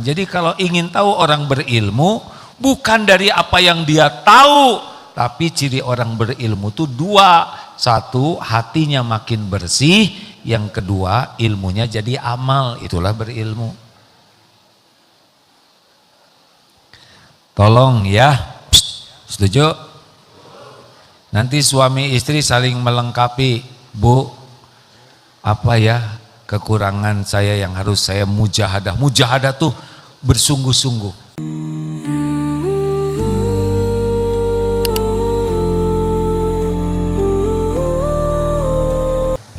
Jadi kalau ingin tahu orang berilmu, bukan dari apa yang dia tahu, tapi ciri orang berilmu itu dua. Satu, hatinya makin bersih. Yang kedua, ilmunya jadi amal. Itulah berilmu. Tolong ya, setuju? Nanti suami istri saling melengkapi. Bu, apa ya kekurangan saya yang harus saya mujahadah? Mujahadah tuh bersungguh-sungguh.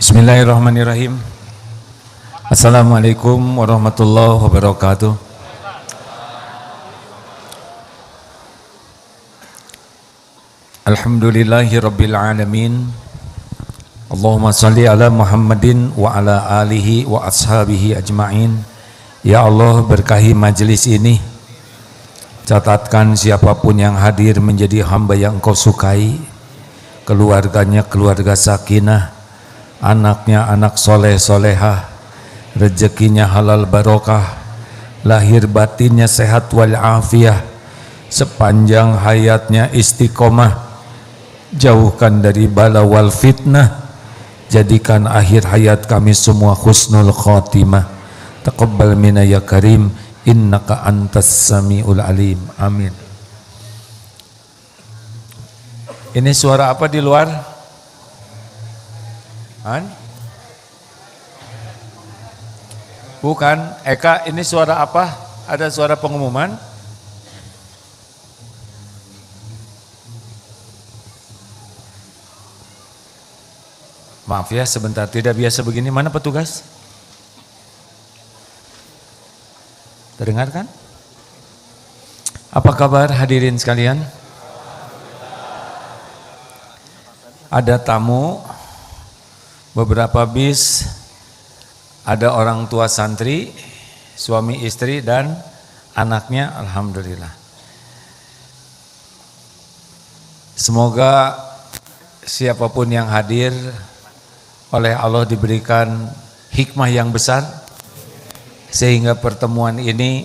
Bismillahirrahmanirrahim. Assalamualaikum warahmatullahi wabarakatuh. Alhamdulillahi rabbil alamin. Allahumma salli ala Muhammadin wa ala alihi wa ashabihi ajma'in. Ya Allah, berkahi majelis ini. Catatkan siapapun yang hadir menjadi hamba yang Engkau sukai. Keluarganya keluarga sakinah, anaknya anak soleh solehah, rezekinya halal barokah, lahir batinnya sehat wal afiyah, sepanjang hayatnya istiqomah, jauhkan dari bala wal fitnah, jadikan akhir hayat kami semua husnul khotimah. Taqabbal minna ya karim, innaka antas samiul alim. Amin. Ini suara apa di luar? Bukan, Eka, ini suara apa? Ada suara pengumuman? Maaf ya, sebentar, tidak biasa begini. Mana petugas? Terdengar kan? Apa kabar hadirin sekalian? Ada tamu, beberapa bis, ada orang tua santri, suami istri dan anaknya, alhamdulillah. Semoga siapapun yang hadir oleh Allah diberikan hikmah yang besar, sehingga pertemuan ini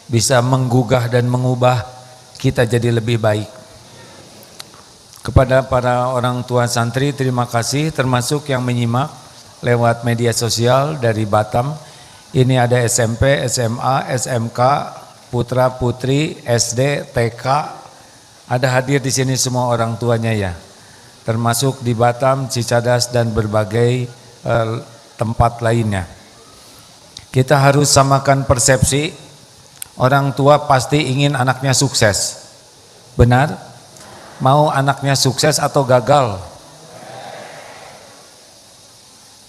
bisa menggugah dan mengubah kita jadi lebih baik. Kepada para orang tua santri, terima kasih, termasuk yang menyimak lewat media sosial dari Batam. Ini ada SMP, SMA, SMK, putra putri, SD, TK. Ada hadir di sini semua orang tuanya ya. Termasuk di Batam, Cicadas dan berbagai tempat lainnya. Kita harus samakan persepsi. Orang tua pasti ingin anaknya sukses. Benar? Mau anaknya sukses atau gagal?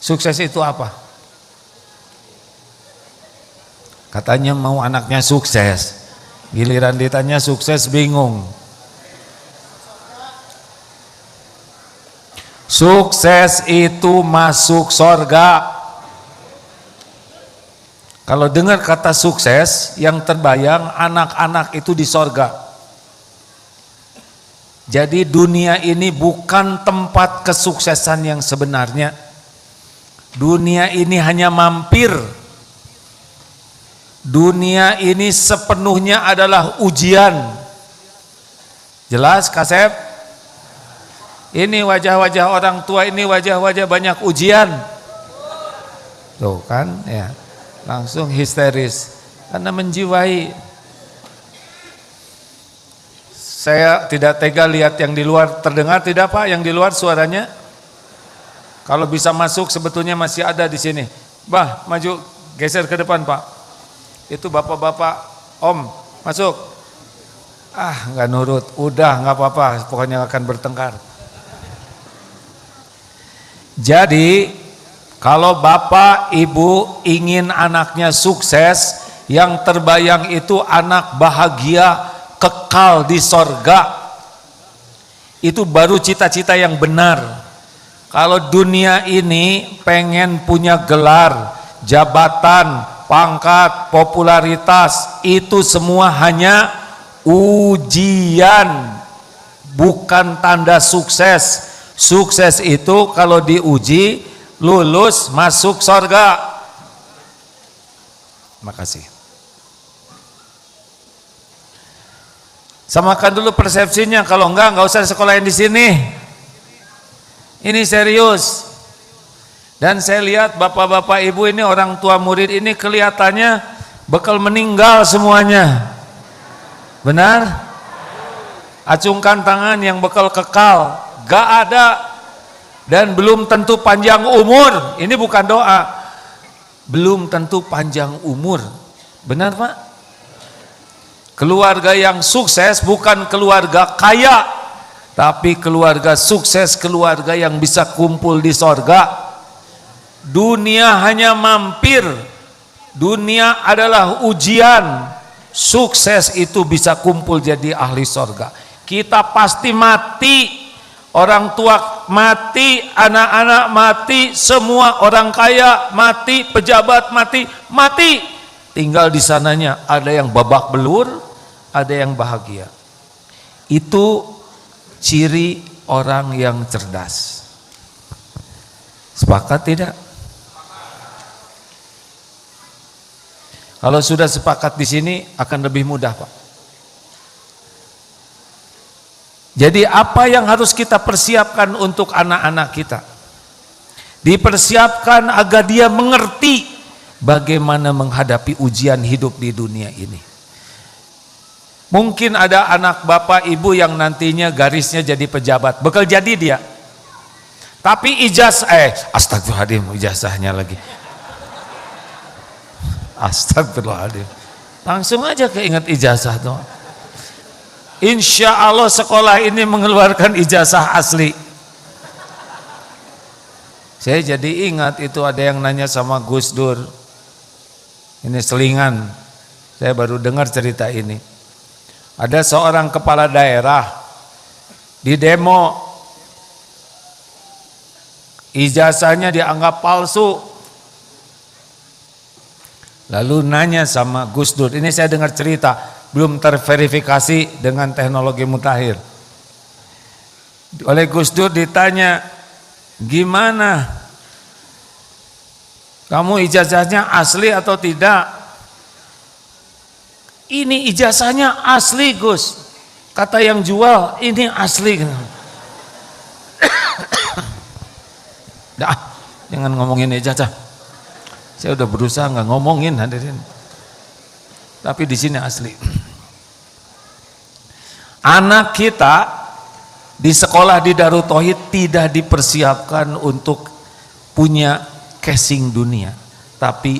Sukses itu apa? Katanya mau anaknya sukses. Giliran ditanya sukses bingung. Sukses itu masuk sorga. Kalau dengar kata sukses, yang terbayang anak-anak itu di sorga. Jadi dunia ini bukan tempat kesuksesan yang sebenarnya. Dunia ini hanya mampir. Dunia ini sepenuhnya adalah ujian. Jelas Kasep? Ini wajah-wajah orang tua, ini wajah-wajah banyak ujian. Tuh kan ya. Langsung histeris karena menjiwai. Saya tidak tega lihat yang di luar. Terdengar tidak Pak yang di luar suaranya? Kalau bisa masuk sebetulnya masih ada di sini. Bah, maju geser ke depan Pak. Itu bapak-bapak, Om, masuk. Ah, nggak nurut. Udah nggak apa-apa, pokoknya akan bertengkar. Jadi kalau bapak ibu ingin anaknya sukses, yang terbayang itu anak bahagia kekal di sorga. Itu baru cita-cita yang benar. Kalau dunia ini pengen punya gelar, jabatan, pangkat, popularitas, itu semua hanya ujian, bukan tanda sukses. Sukses itu kalau diuji, lulus masuk sorga. Makasih. Samakan dulu persepsinya, kalau enggak usah sekolahin di sini. Ini serius. Dan saya lihat bapak-bapak ibu ini, orang tua murid ini kelihatannya bakal meninggal semuanya. Benar? Acungkan tangan yang bakal kekal. Gak ada. Dan belum tentu panjang umur. Ini bukan doa. Belum tentu panjang umur. Benar Pak? Keluarga yang sukses bukan keluarga kaya, tapi keluarga sukses, keluarga yang bisa kumpul di sorga. Dunia hanya mampir. Dunia adalah ujian. Sukses itu bisa kumpul jadi ahli sorga. Kita pasti mati. Orang tua mati, anak-anak mati, semua orang kaya mati, pejabat mati, mati. Tinggal di sananya ada yang babak belur, ada yang bahagia. Itu ciri orang yang cerdas. Sepakat tidak? Kalau sudah sepakat di sini akan lebih mudah, Pak. Jadi apa yang harus kita persiapkan untuk anak-anak kita? Dipersiapkan agar dia mengerti bagaimana menghadapi ujian hidup di dunia ini. Mungkin ada anak bapak ibu yang nantinya garisnya jadi pejabat, bakal jadi dia. Tapi astagfirullahaladzim, ijazahnya lagi. Astagfirullahaladzim. Langsung aja keinget ijazah tuh. Insya Allah sekolah ini mengeluarkan ijazah asli. Saya jadi ingat itu ada yang nanya sama Gus Dur. Ini selingan. Saya baru dengar cerita ini. Ada seorang kepala daerah di demo, ijazahnya dianggap palsu. Lalu nanya sama Gus Dur, ini saya dengar cerita, belum terverifikasi dengan teknologi mutakhir. Oleh Gus Dur ditanya, gimana? Kamu ijazahnya asli atau tidak? Ini ijazahnya asli Gus. Kata yang jual, ini asli. Dah, jangan ngomongin ijazah. Saya udah berusaha nggak ngomongin hadirin. Tapi di sini asli. Anak kita di sekolah di Darut Tauhid tidak dipersiapkan untuk punya casing dunia, tapi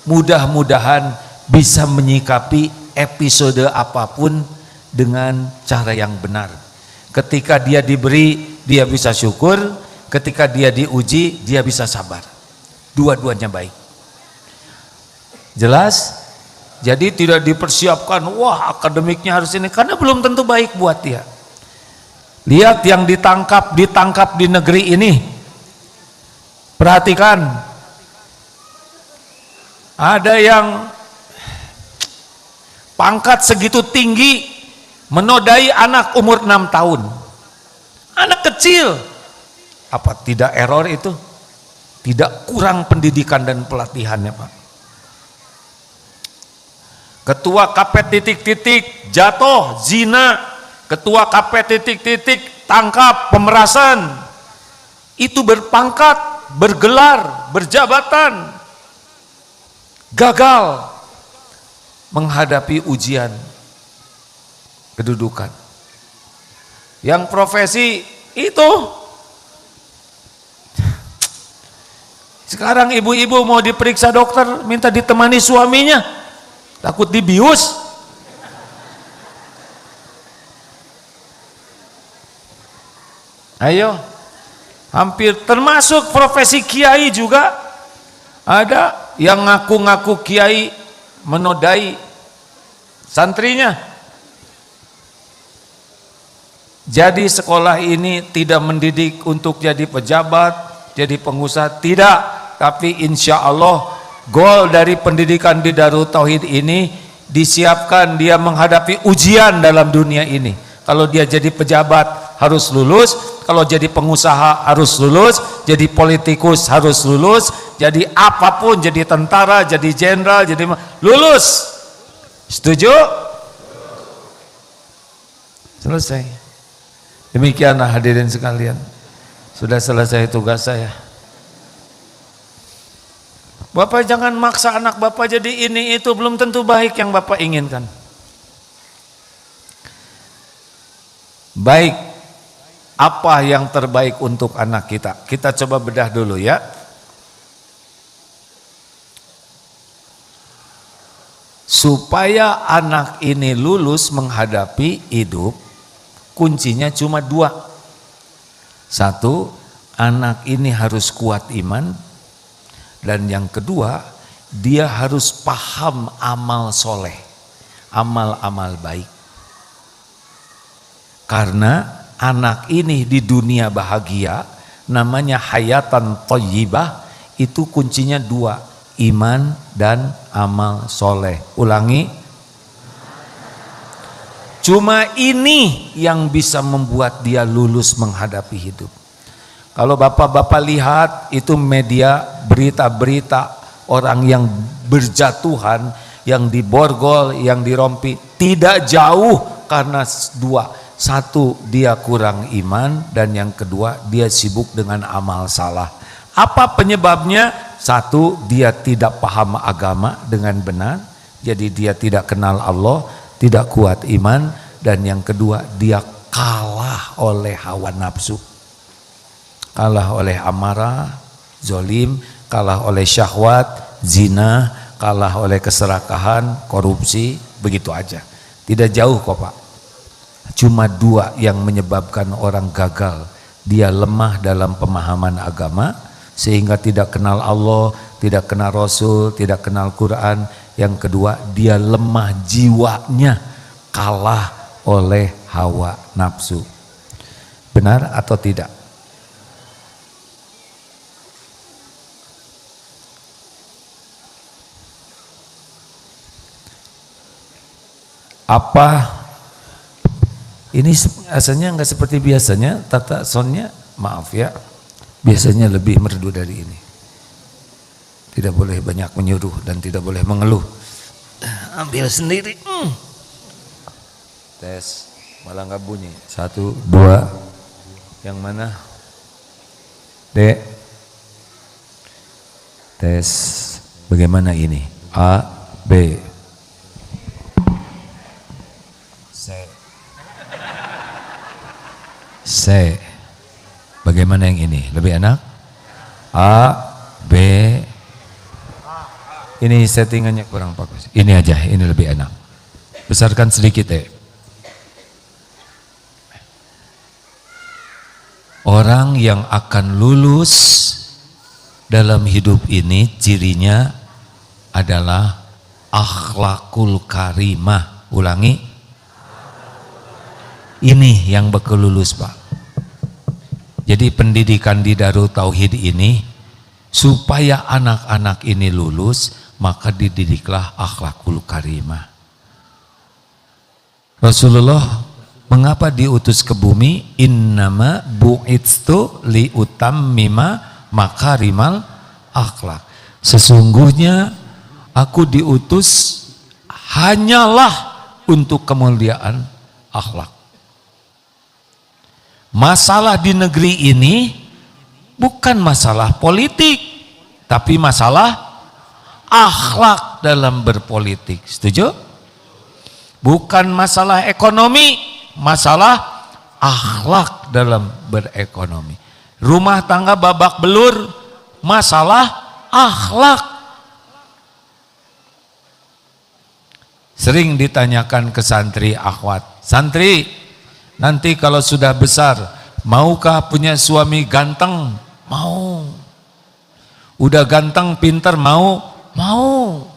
mudah-mudahan bisa menyikapi episode apapun dengan cara yang benar. Ketika dia diberi, dia bisa syukur. Ketika dia diuji, dia bisa sabar. Dua-duanya baik. Jelas? Jadi tidak dipersiapkan, wah akademiknya harus ini, karena belum tentu baik buat dia. Lihat yang ditangkap di negeri ini. Perhatikan. Ada yang pangkat segitu tinggi menodai anak umur 6 tahun. Anak kecil. Apa tidak error itu? Tidak kurang pendidikan dan pelatihannya, Pak. Ketua KP titik-titik jatuh zina, ketua KP titik-titik tangkap pemerasan. Itu berpangkat, bergelar, berjabatan. Gagal menghadapi ujian kedudukan. Yang profesi itu sekarang ibu-ibu mau diperiksa dokter minta ditemani suaminya. Takut dibius. Ayo, hampir termasuk profesi kiai juga ada yang ngaku-ngaku kiai menodai santrinya. Jadi sekolah ini tidak mendidik untuk jadi pejabat, jadi pengusaha, tidak. Tapi insya Allah goal dari pendidikan di Darut Tauhid ini disiapkan dia menghadapi ujian dalam dunia ini. Kalau dia jadi pejabat harus lulus, kalau jadi pengusaha harus lulus, jadi politikus harus lulus, jadi apapun, jadi tentara, jadi jenderal, jadi lulus. Setuju? Selesai. Demikianlah hadirin sekalian. Sudah selesai tugas saya. Bapak jangan maksa anak Bapak jadi ini itu, belum tentu baik yang Bapak inginkan. Baik, apa yang terbaik untuk anak kita? Kita coba bedah dulu ya. Supaya anak ini lulus menghadapi hidup, kuncinya cuma dua. Satu, anak ini harus kuat iman. Dan yang kedua, dia harus paham amal soleh, amal-amal baik. Karena anak ini di dunia bahagia, namanya hayatan thayyibah, itu kuncinya dua, iman dan amal soleh. Ulangi. Cuma ini yang bisa membuat dia lulus menghadapi hidup. Kalau bapak-bapak lihat itu media, berita-berita orang yang berjatuhan, yang diborgol, yang dirompi, tidak jauh karena dua. Satu, dia kurang iman, dan yang kedua, dia sibuk dengan amal salah. Apa penyebabnya? Satu, dia tidak paham agama dengan benar, jadi dia tidak kenal Allah, tidak kuat iman, dan yang kedua, dia kalah oleh hawa nafsu, kalah oleh amarah, zolim, kalah oleh syahwat, zina, kalah oleh keserakahan, korupsi, begitu aja. Tidak jauh kok Pak. Cuma dua yang menyebabkan orang gagal. Dia lemah dalam pemahaman agama, sehingga tidak kenal Allah, tidak kenal Rasul, tidak kenal Quran. Yang kedua, dia lemah jiwanya, kalah oleh hawa nafsu. Benar atau tidak? Apa ini asalnya nggak seperti biasanya, tata soundnya maaf ya, biasanya lebih merdu dari ini. Tidak boleh banyak menyuruh dan tidak boleh mengeluh. Ambil sendiri. Tes, malah nggak bunyi. 1, 2, yang mana? Dek. Tes, bagaimana ini? A, B. C. Bagaimana yang ini? Lebih enak? A, B. Ini settingannya kurang bagus. Ini aja, ini lebih enak. Besarkan sedikit deh. Orang yang akan lulus dalam hidup ini cirinya adalah akhlakul karimah. Ulangi. Ini yang bakal lulus Pak. Jadi pendidikan di Darut Tauhid ini, supaya anak-anak ini lulus, maka dididiklah akhlakul karimah. Rasulullah mengapa diutus ke bumi? Innama bu'itstu liutammima makarimal akhlak. Sesungguhnya aku diutus hanyalah untuk kemuliaan akhlak. Masalah di negeri ini bukan masalah politik, tapi masalah akhlak dalam berpolitik. Setuju? Bukan masalah ekonomi, masalah akhlak dalam berekonomi. Rumah tangga babak belur, masalah akhlak. Sering ditanyakan ke santri akhwat, santri, nanti kalau sudah besar, maukah punya suami ganteng? Mau. Udah ganteng, pinter, mau? Mau.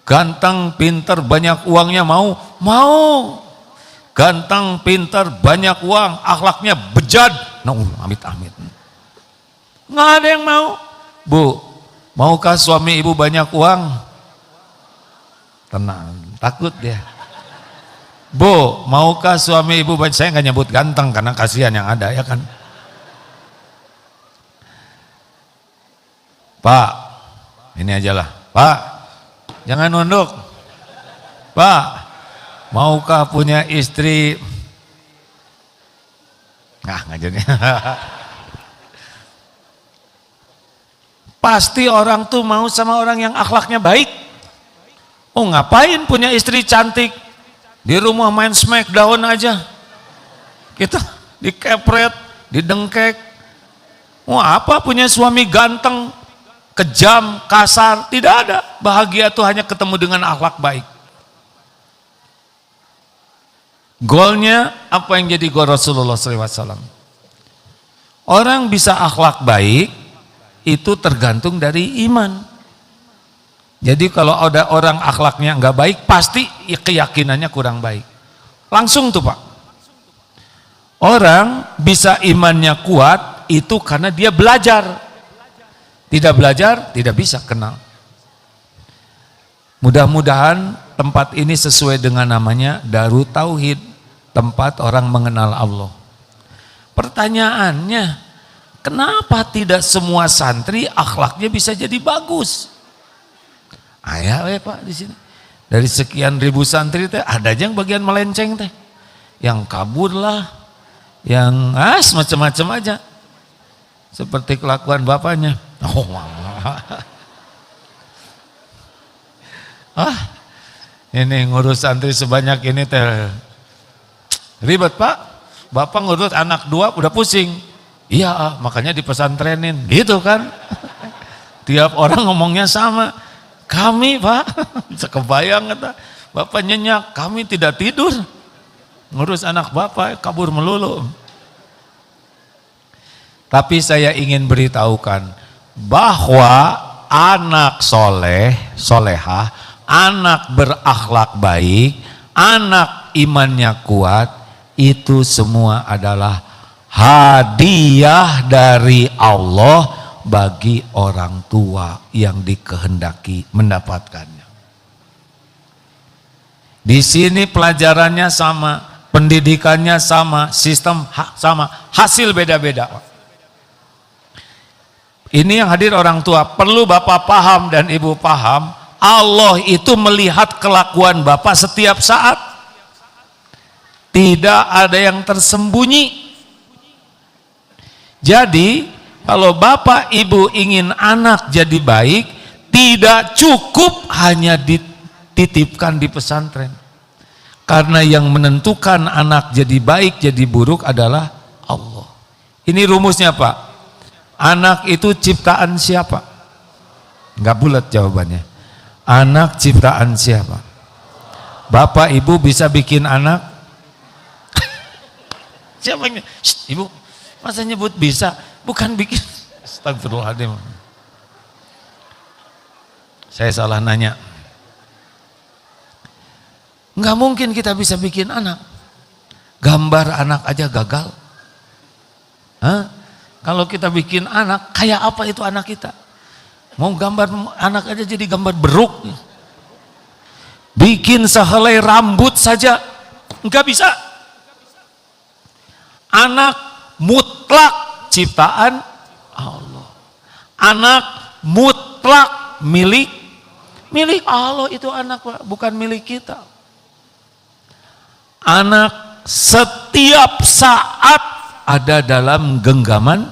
Ganteng, pinter, banyak uangnya, mau? Mau. Ganteng, pinter, banyak uang, akhlaknya bejat. Nah, amit-amit. Nggak ada yang mau. Bu, maukah suami ibu banyak uang? Tenang, takut dia. Bu, maukah suami ibu banyak? Saya nggak nyebut ganteng karena kasihan yang ada ya kan. Pak, ini aja lah. Pak, jangan nunduk. Pak, maukah punya istri Nah, ngajarnya. Pasti orang tuh mau sama orang yang akhlaknya baik. Oh, ngapain punya istri cantik, di rumah main smackdown aja. Kita dikepret, didengkek. Oh, apa punya suami ganteng, kejam, kasar? Tidak ada. Bahagia tuh hanya ketemu dengan akhlak baik. Goalnya apa yang jadi goal Rasulullah SAW? Orang bisa akhlak baik itu tergantung dari iman. Jadi kalau ada orang akhlaknya nggak baik, pasti keyakinannya kurang baik. Langsung tuh Pak. Orang bisa imannya kuat itu karena dia belajar. Tidak belajar tidak bisa kenal. Mudah-mudahan tempat ini sesuai dengan namanya Darut Tauhid. Tempat orang mengenal Allah. Pertanyaannya, kenapa tidak semua santri akhlaknya bisa jadi bagus? Ayah Pak di sini. Dari sekian ribu santri teh ada aja yang bagian melenceng teh. Yang kabur lah, yang macam-macam aja. Seperti kelakuan bapaknya. Oh, ini ngurus santri sebanyak ini teh ribet Pak, bapak ngurus anak 2 udah pusing. Iya, makanya dipesantrenin, gitu kan. Tiap orang ngomongnya sama. Kami Pak, sekebayang kata, bapak nyenyak, kami tidak tidur. Ngurus anak bapak, kabur melulu. Tapi saya ingin beritahukan, bahwa anak soleh, solehah, anak berakhlak baik, anak imannya kuat, itu semua adalah hadiah dari Allah bagi orang tua yang dikehendaki mendapatkannya. Di sini pelajarannya sama, pendidikannya sama, sistem sama, hasil beda-beda. Ini yang hadir orang tua, perlu Bapak paham dan Ibu paham, Allah itu melihat kelakuan Bapak setiap saat. Tidak ada yang tersembunyi. Jadi kalau Bapak Ibu ingin anak jadi baik, tidak cukup hanya dititipkan di pesantren. Karena yang menentukan anak jadi baik jadi buruk adalah Allah. Ini rumusnya Pak. Anak itu ciptaan siapa? Enggak bulat jawabannya. Anak ciptaan siapa? Bapak Ibu bisa bikin anak? Siapa yang Ibu, masa nyebut bisa? Bukan bikin. Astagfirullahaladzim. Saya salah nanya. Enggak mungkin kita bisa bikin anak. Gambar anak aja gagal. Hah? Kalau kita bikin anak, kayak apa itu anak kita? Mau gambar anak aja jadi gambar beruk. Bikin sehelai rambut saja enggak bisa. Anak mutlak ciptaan Allah. Anak mutlak milik Allah, itu anak Pak, bukan milik kita. Anak setiap saat ada dalam genggaman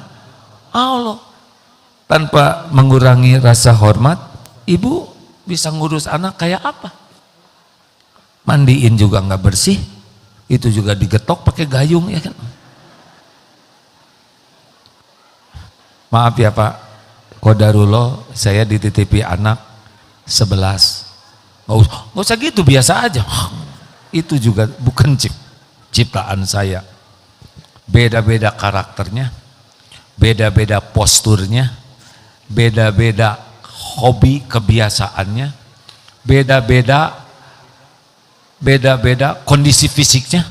Allah. Tanpa mengurangi rasa hormat, ibu bisa ngurus anak kayak apa? Mandiin juga nggak bersih, itu juga digetok pakai gayung ya kan? Maaf ya Pak, qadarullah saya dititipi anak 11. Nggak usah gitu, biasa aja. Itu juga bukan ciptaan saya. Beda-beda karakternya, beda-beda posturnya, beda-beda hobi kebiasaannya, beda-beda kondisi fisiknya,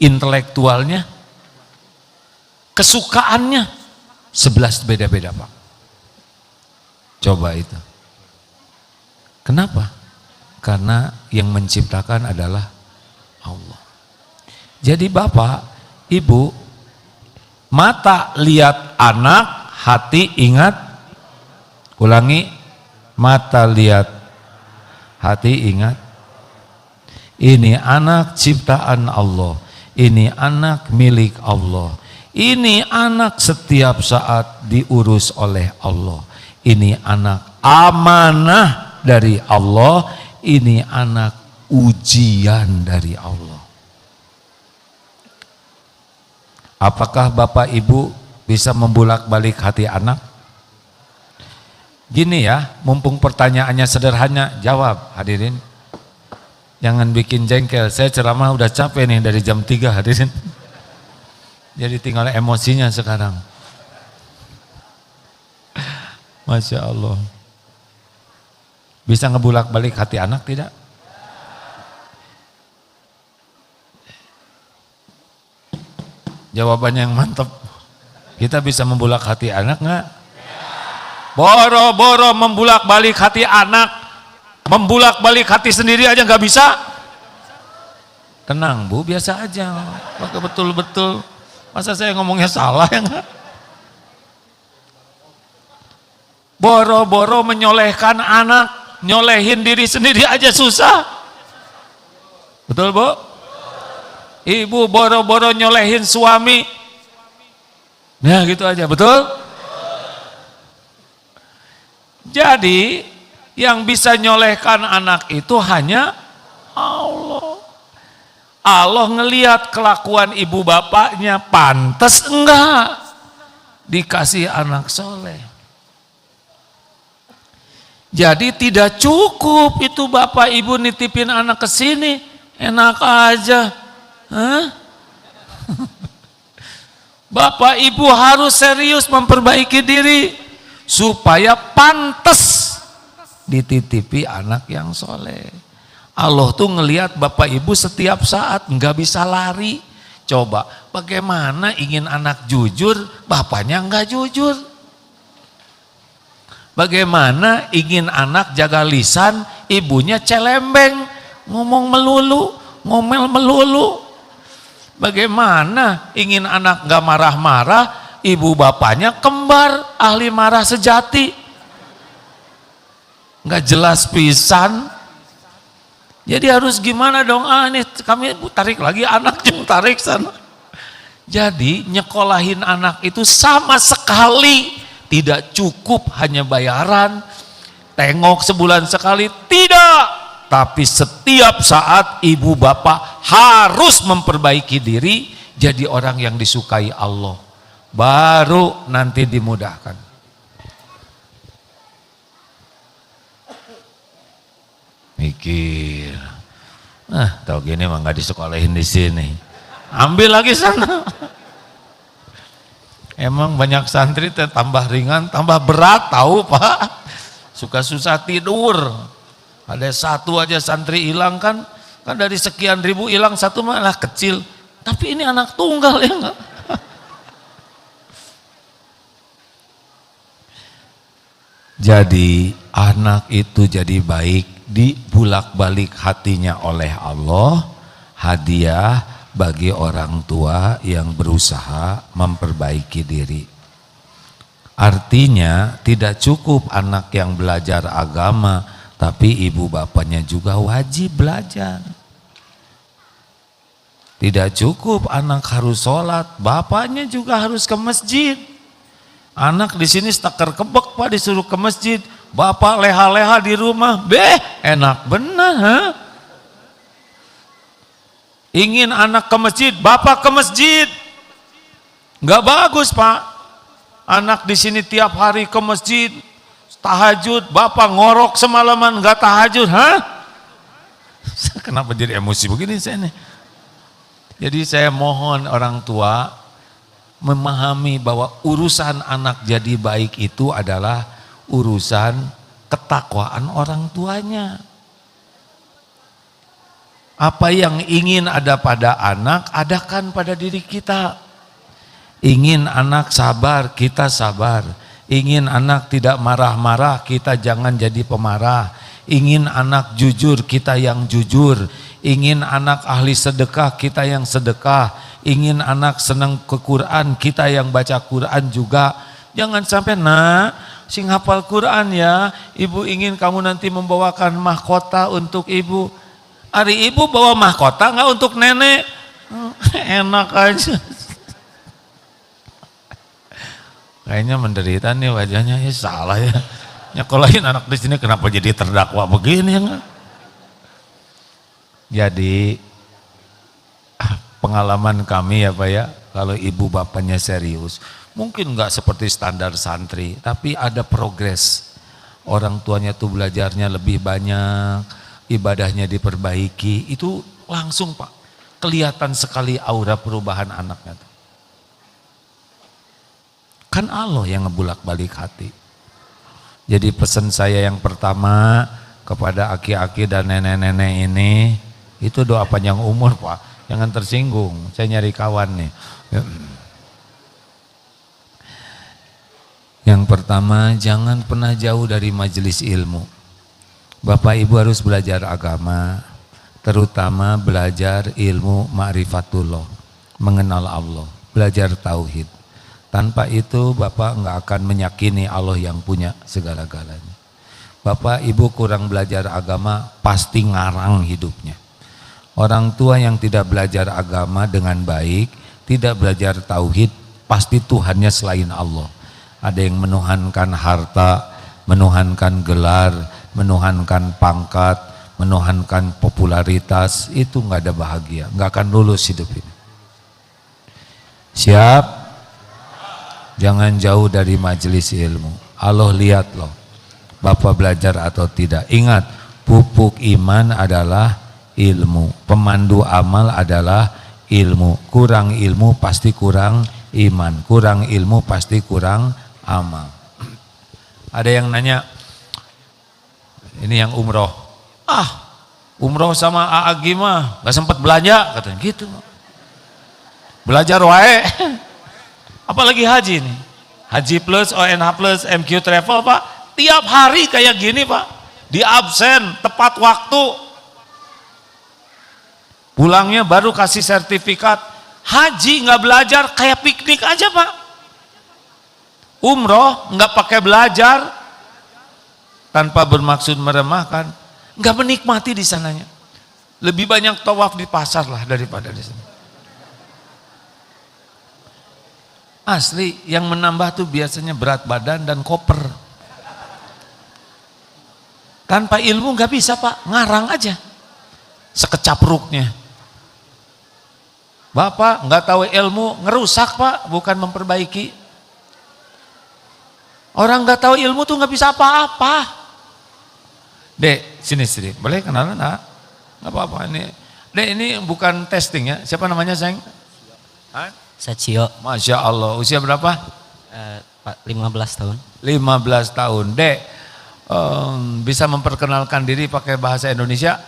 intelektualnya, kesukaannya. 11 beda-beda Pak. Coba itu. Kenapa? Karena yang menciptakan adalah Allah. Jadi Bapak, Ibu, mata lihat anak, hati ingat. Ulangi, mata lihat, hati ingat. Ini anak ciptaan Allah. Ini anak milik Allah. Ini anak setiap saat diurus oleh Allah. Ini anak amanah dari Allah. Ini anak ujian dari Allah. Apakah Bapak Ibu bisa membulak-balik hati anak? Gini ya, mumpung pertanyaannya sederhana, jawab hadirin. Jangan bikin jengkel, saya ceramah udah capek nih dari jam 3 hadirin. Jadi tinggal emosinya sekarang. Masya Allah. Bisa ngebulak-balik hati anak tidak? Jawabannya yang mantap. Kita bisa membulak hati anak nggak? Boro-boro membulak-balik hati anak, membulak-balik hati sendiri aja nggak bisa. Tenang Bu, biasa aja. Pakai betul-betul. Masa saya ngomongnya salah ya nggak? Boro-boro menyolehkan anak, nyolehin diri sendiri aja susah. Betul Bu? Ibu boro-boro nyolehin suami. Nah gitu aja, betul? Jadi yang bisa nyolehkan anak itu hanya Allah. Allah ngelihat kelakuan ibu bapaknya, pantas enggak dikasih anak soleh. Jadi tidak cukup itu bapak ibu nitipin anak ke sini, enak aja. Hah? Bapak ibu harus serius memperbaiki diri supaya pantas dititipi anak yang soleh. Allah tuh ngelihat bapak ibu setiap saat nggak bisa lari. Coba bagaimana ingin anak jujur, bapaknya nggak jujur. Bagaimana ingin anak jaga lisan, ibunya celembeng, ngomong melulu, ngomel melulu. Bagaimana ingin anak nggak marah-marah, ibu bapaknya kembar, ahli marah sejati. Nggak jelas pisan. Jadi harus gimana dong? Nih kami tarik lagi anak yang tarik sana. Jadi nyekolahin anak itu sama sekali tidak cukup hanya bayaran, tengok sebulan sekali, tidak. Tapi setiap saat ibu bapak harus memperbaiki diri jadi orang yang disukai Allah. Baru nanti dimudahkan. Mikir, tahu gini mah nggak disekolahin di sini. Ambil lagi sana. Emang banyak santri tambah ringan, tambah berat tahu Pak. Suka susah tidur. Ada satu aja santri hilang kan dari sekian ribu hilang satu malah kecil. Tapi ini anak tunggal ya enggak? Jadi anak itu jadi baik dibulak-balik hatinya oleh Allah, hadiah bagi orang tua yang berusaha memperbaiki diri. Artinya tidak cukup anak yang belajar agama, tapi ibu bapaknya juga wajib belajar. Tidak cukup anak harus sholat, bapaknya juga harus ke masjid. Anak di sini stakar kebek Pak, disuruh ke masjid, bapak leha-leha di rumah, enak benar, ha? Ingin anak ke masjid, bapak ke masjid, nggak bagus Pak. Anak di sini tiap hari ke masjid, tahajud, bapak ngorok semalaman nggak tahajud, ha? Kenapa jadi emosi begini saya nih? Jadi saya mohon orang tua memahami bahwa urusan anak jadi baik itu adalah urusan ketakwaan orang tuanya. Apa yang ingin ada pada anak, adakan pada diri kita. Ingin anak sabar, kita sabar. Ingin anak tidak marah-marah, kita jangan jadi pemarah. Ingin anak jujur, kita yang jujur. Ingin anak ahli sedekah, kita yang sedekah. Ingin anak senang ke Quran, kita yang baca Quran juga. Jangan sampai sing hafal Quran ya, ibu ingin kamu nanti membawakan mahkota untuk ibu. Hari ibu bawa mahkota nggak untuk nenek? Enak aja. Kayaknya menderita nih wajahnya, ya salah ya. Nyekolahin anak di sini kenapa jadi terdakwa begini ya? Jadi pengalaman kami ya Pak ya, kalau ibu bapaknya serius, mungkin nggak seperti standar santri, tapi ada progres. Orang tuanya tuh belajarnya lebih banyak, ibadahnya diperbaiki, itu langsung Pak, kelihatan sekali aura perubahan anaknya tuh. Kan Allah yang ngebulak-balik hati. Jadi pesan saya yang pertama kepada aki-aki dan nenek-nenek ini, itu doa panjang umur Pak, jangan tersinggung, saya nyari kawan nih. Yang pertama, jangan pernah jauh dari majelis ilmu. Bapak Ibu harus belajar agama, terutama belajar ilmu ma'rifatullah, mengenal Allah, belajar tauhid. Tanpa itu Bapak enggak akan meyakini Allah yang punya segala-galanya. Bapak Ibu kurang belajar agama, pasti ngarang hidupnya. Orang tua yang tidak belajar agama dengan baik, tidak belajar tauhid, pasti Tuhannya selain Allah. Ada yang menuhankan harta, menuhankan gelar, menuhankan pangkat, menuhankan popularitas, itu enggak ada bahagia, enggak akan lulus hidup ini. Siap? Jangan jauh dari majelis ilmu. Allah lihat loh, Bapak belajar atau tidak. Ingat, pupuk iman adalah ilmu, pemandu amal adalah ilmu. Kurang ilmu pasti kurang iman, kurang ilmu pasti kurang amal. Ada yang nanya, ini yang umroh, umroh sama AA mah gak sempat belanja, katanya gitu. Belajar wae. Apalagi haji nih, haji plus, ONH plus, MQ travel Pak, tiap hari kayak gini Pak, di absen, tepat waktu, pulangnya baru kasih sertifikat. Haji nggak belajar, kayak piknik aja Pak. Umroh nggak pakai belajar, tanpa bermaksud meremahkan, nggak menikmati di sananya. Lebih banyak tawaf di pasar lah daripada di sana. Asli, yang menambah tuh biasanya berat badan dan koper. Tanpa ilmu nggak bisa Pak, ngarang aja, sekecapruknya. Bapak nggak tahu ilmu, ngerusak Pak, bukan memperbaiki. Orang nggak tahu ilmu tuh nggak bisa apa-apa. Dek, sini, boleh kenalan? Nggak apa-apa ini. Dek, ini bukan testing ya. Siapa namanya sayang? Sacio. Masya Allah, usia berapa? 15 tahun. 15 tahun. Dek, bisa memperkenalkan diri pakai bahasa Indonesia?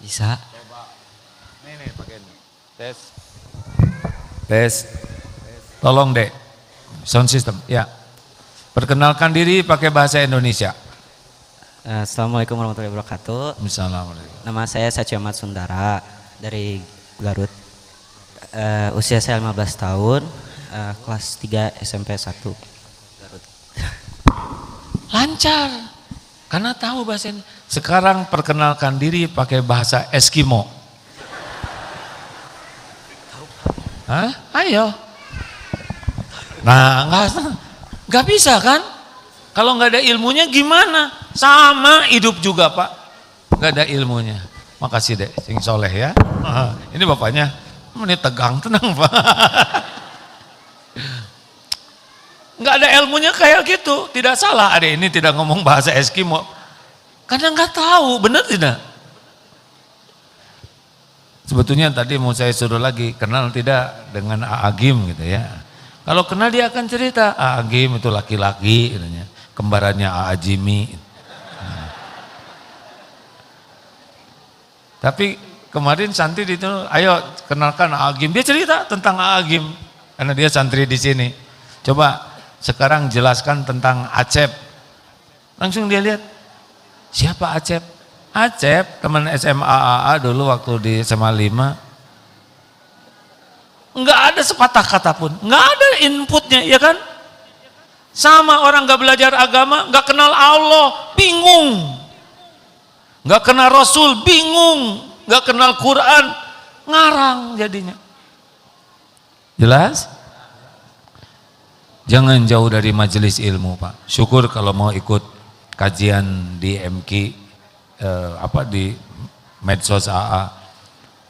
Bisa. Coba. Nih pakai ini. Tes. Tolong Dek, sound system. Ya. Perkenalkan diri pakai bahasa Indonesia. Assalamualaikum warahmatullahi wabarakatuh. Assalamualaikum. Nama saya Sacio Ahmad Sundara dari Garut. Usia saya 15 tahun, kelas 3 SMP 1 Garut. Lancar, karena tahu bahasa ini. Sekarang perkenalkan diri pakai bahasa Eskimo. Hah? Ayo. Nah, nggak bisa kan? Kalau nggak ada ilmunya gimana? Sama hidup juga Pak, nggak ada ilmunya. Makasih Dek, sing soleh ya. Ini bapaknya. Ini tegang, tenang Pak. Nggak ada ilmunya kayak gitu, tidak salah ada ini tidak ngomong bahasa Eskimo. Karena nggak tahu, benar tidak? Sebetulnya tadi mau saya suruh lagi, kenal tidak dengan Aagim gitu ya. Kalau kenal dia akan cerita, Aagim itu laki-laki, katanya, kembarannya Aajimi. Tapi kemarin santri itu, ayo kenalkan Aagim. Dia cerita tentang Aagim karena dia santri di sini. Coba sekarang jelaskan tentang Acep. Langsung dia lihat, siapa Acep? Acep teman SMA AA dulu waktu di SMA 5. Enggak ada sepatah kata pun, enggak ada inputnya, ya kan? Sama orang enggak belajar agama, enggak kenal Allah, bingung. Enggak kenal Rasul, bingung. Gak kenal Quran, ngarang jadinya. Jelas? Jangan jauh dari majelis ilmu, Pak. Syukur kalau mau ikut kajian di MQ, di medsos AA.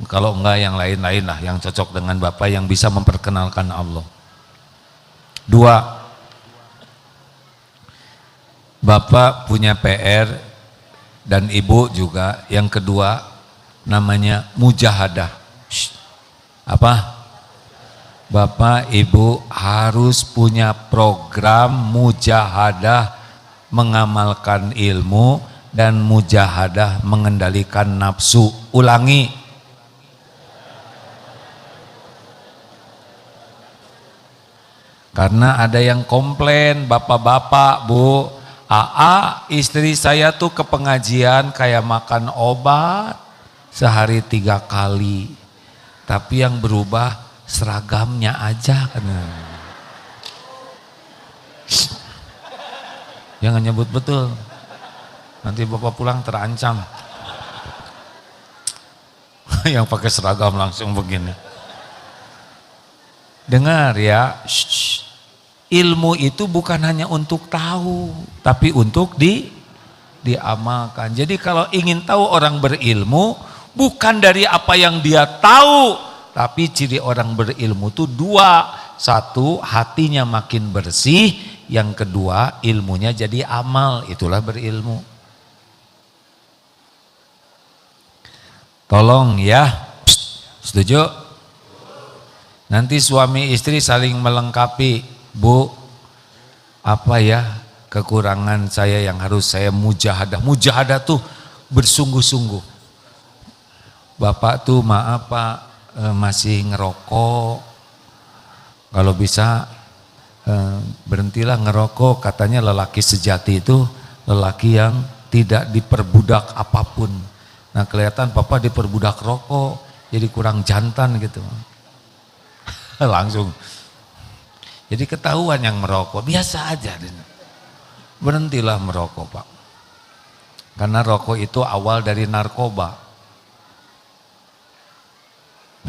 Kalau enggak yang lain-lain lah, yang cocok dengan Bapak, yang bisa memperkenalkan Allah. 2, Bapak punya PR dan Ibu juga. Yang kedua namanya mujahadah. Apa? Bapak Ibu harus punya program mujahadah mengamalkan ilmu dan mujahadah mengendalikan nafsu. Ulangi. Karena ada yang komplain, bapak-bapak, Bu, AA istri saya tuh ke pengajian kayak makan obat sehari 3 kali. Tapi yang berubah seragamnya aja kan. Jangan nyebut betul. Nanti bapak pulang terancam. Yang pakai seragam langsung begini. Dengar ya. Ilmu itu bukan hanya untuk tahu, tapi untuk diamalkan. Jadi kalau ingin tahu orang berilmu, bukan dari apa yang dia tahu, tapi ciri orang berilmu itu 2. 1, hatinya makin bersih. Yang kedua, ilmunya jadi amal. Itulah berilmu. Tolong ya. Setuju? Nanti suami istri saling melengkapi. Bu, apa ya kekurangan saya yang harus saya mujahadah? Mujahadah tuh bersungguh-sungguh. Bapak tuh maaf Pak, masih ngerokok. Kalau bisa berhentilah ngerokok. Katanya lelaki sejati itu lelaki yang tidak diperbudak apapun. Nah kelihatan Papa diperbudak rokok, jadi kurang jantan gitu. Langsung. Jadi ketahuan yang merokok, biasa aja. Berhentilah merokok Pak. Karena rokok itu awal dari narkoba.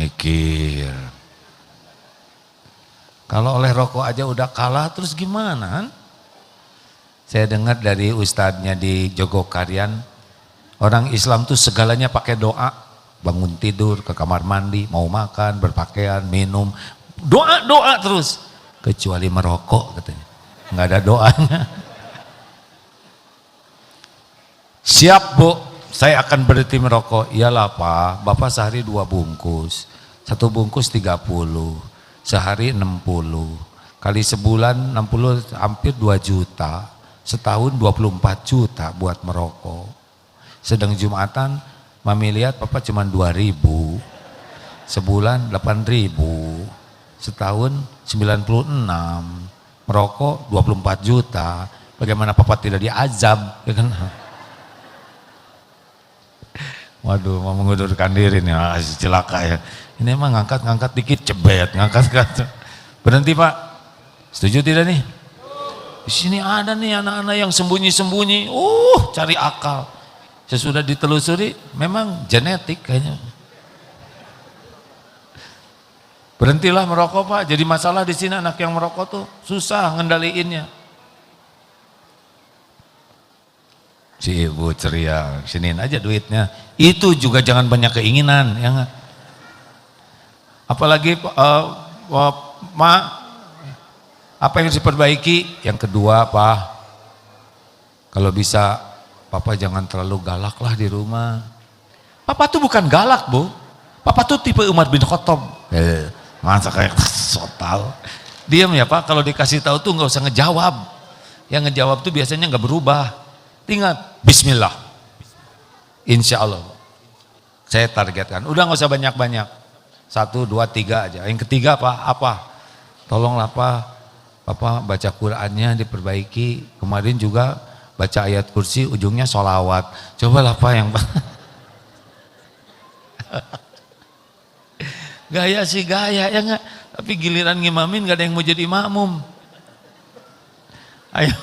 Mikir. Kalau oleh rokok aja udah kalah, terus gimana? Saya dengar dari ustadznya di Jogokarian, orang Islam tuh segalanya pakai doa. Bangun tidur, ke kamar mandi, mau makan, berpakaian, minum. Doa terus. Kecuali merokok katanya. Nggak ada doanya. Siap Bu, saya akan berhenti merokok. Iyalah Pak, Bapak sehari 2 bungkus. 1 bungkus 30. Sehari 60. Kali sebulan 60 hampir 2 juta. Setahun 24 juta buat merokok. Sedang Jumatan, Mami lihat Papa cuma 2.000. Sebulan 8.000. Setahun 96. Merokok 24 juta. Bagaimana Papa tidak diazab? Ya kan? Waduh, mau mengundurkan diri nih, celaka ya. Ini emang ngangkat dikit cebet, ngangkat. Berhenti Pak. Setuju tidak nih? Di sini ada nih anak-anak yang sembunyi-sembunyi, cari akal. Sesudah ditelusuri, memang genetik kayaknya. Berhentilah merokok Pak. Jadi masalah di sini anak yang merokok tuh susah ngendaliinnya. Si ibu ceria, siniin aja duitnya. Itu juga jangan banyak keinginan, ya enggak? Apalagi Mak, apa yang harus diperbaiki? Yang kedua Pak, kalau bisa Papa jangan terlalu galak lah di rumah. Papa tuh bukan galak Bu, Papa tuh tipe Umar bin Khattab. Masa kayak sotal. Diam ya Pak, kalau dikasih tahu tuh nggak usah ngejawab. Yang ngejawab tuh biasanya nggak berubah. Ingat, Bismillah. Insya Allah. Saya targetkan. Udah nggak usah banyak-banyak. 1, 2, 3 aja. Yang ketiga apa? Tolonglah Pak, Papa baca Qur'annya diperbaiki. Kemarin juga baca ayat kursi ujungnya sholawat. Cobalah Pak yang gaya sih gaya ya enggak, tapi giliran ngimamin gak ada yang mau jadi makmum. Ayo,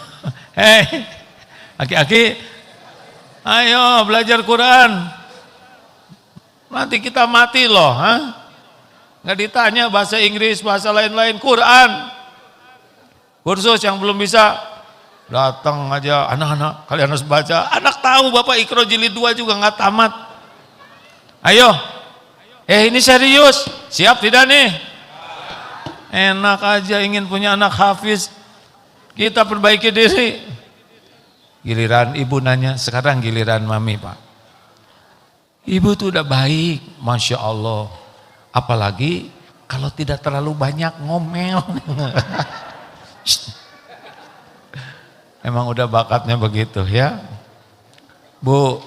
aki-aki, ayo belajar Quran. Nanti kita mati loh, Nggak ditanya bahasa Inggris, bahasa lain-lain, Quran. Kursus yang belum bisa, datang aja, anak-anak kalian harus baca. Anak tahu Bapak Iqra jilid 2 juga nggak tamat. Ayo, ini serius, siap tidak nih? Enak aja ingin punya anak hafiz, kita perbaiki diri. Giliran ibu nanya, sekarang giliran mami Pak. Ibu tuh udah baik, Masya Allah. Apalagi kalau tidak terlalu banyak ngomel. Emang udah bakatnya begitu ya. Bu,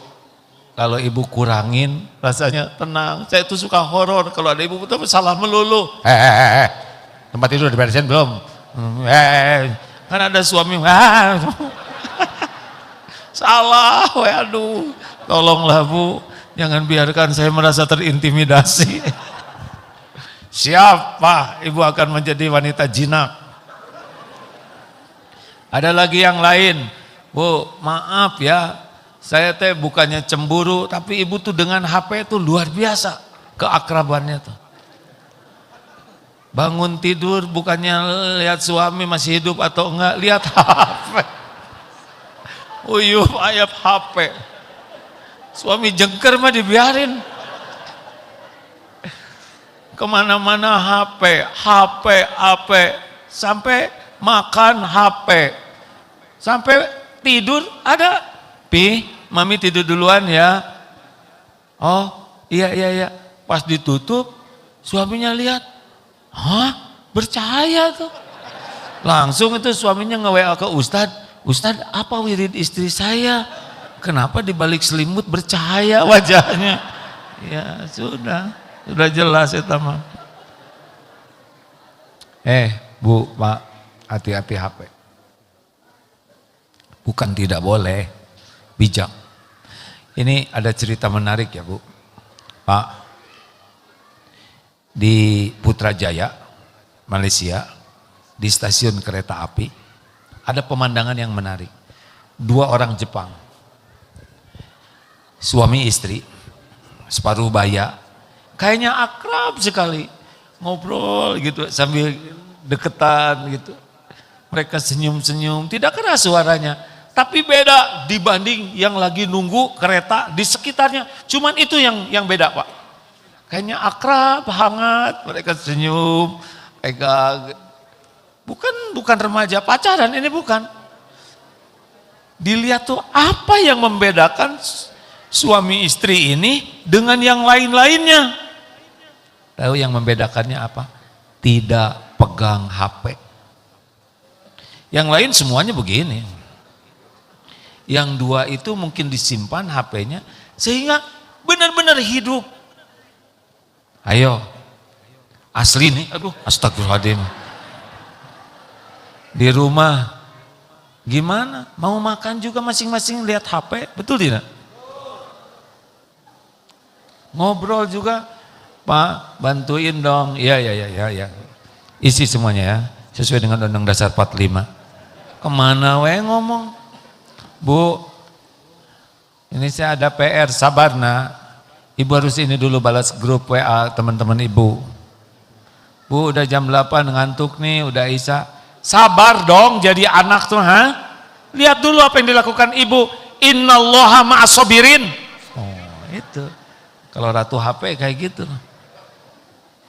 kalau ibu kurangin rasanya tenang. Saya itu suka horor kalau ada ibu tuh salah melulu. Tempat tidur diberesin belum? Kan ada suami. Salah, aduh. Tolonglah Bu, jangan biarkan saya merasa terintimidasi. Siapa ibu akan menjadi wanita jinak. Ada lagi yang lain, Bu, maaf ya, saya teh bukannya cemburu, tapi ibu tuh dengan HP tuh luar biasa keakrabannya tuh. Bangun tidur bukannya lihat suami masih hidup atau enggak, lihat HP. Uyup ayap HP. Suami jengker mah dibiarin. Kemana-mana HP, sampai makan HP, sampai tidur ada. Mami tidur duluan ya. Oh iya, pas ditutup suaminya lihat, bercahaya tuh. Langsung itu suaminya nge-WA ke Ustadz, apa wirid istri saya? Kenapa dibalik selimut bercahaya wajahnya? Ya sudah jelas ya teman. Bu, Pak, hati-hati HP. Bukan tidak boleh, bijak. Ini ada cerita menarik ya Bu. Pak, di Putrajaya, Malaysia, di stasiun kereta api, ada pemandangan yang menarik. 2 orang Jepang, suami istri, separuh baya, kayaknya akrab sekali, ngobrol gitu sambil deketan gitu. Mereka senyum-senyum, tidak keras suaranya, tapi beda dibanding yang lagi nunggu kereta di sekitarnya. Cuman itu yang beda Pak. Kayaknya akrab, hangat, mereka senyum, pegang. Bukan remaja pacaran, ini bukan. Dilihat tuh apa yang membedakan suami istri ini dengan yang lain-lainnya. Tahu yang membedakannya apa? Tidak pegang HP. Yang lain semuanya begini. Yang 2 itu mungkin disimpan HP-nya sehingga benar-benar hidup. Ayo, asli nih, aduh astagfirullahaladzim. Di rumah gimana? Mau makan juga masing-masing lihat HP, betul tidak? Ngobrol juga, Pak bantuin dong. Ya. Isi semuanya ya, sesuai dengan Undang-Undang Dasar 45. Kemana we ngomong? Bu, ini saya ada PR, sabar nak. Ibu harus ini dulu balas grup WA teman-teman ibu. Bu udah jam 8 ngantuk nih, udah Isya. Sabar dong jadi anak tuh, lihat dulu apa yang dilakukan ibu. Innallaha ma'as-sabirin. Oh itu, kalau ratu HP kayak gitu.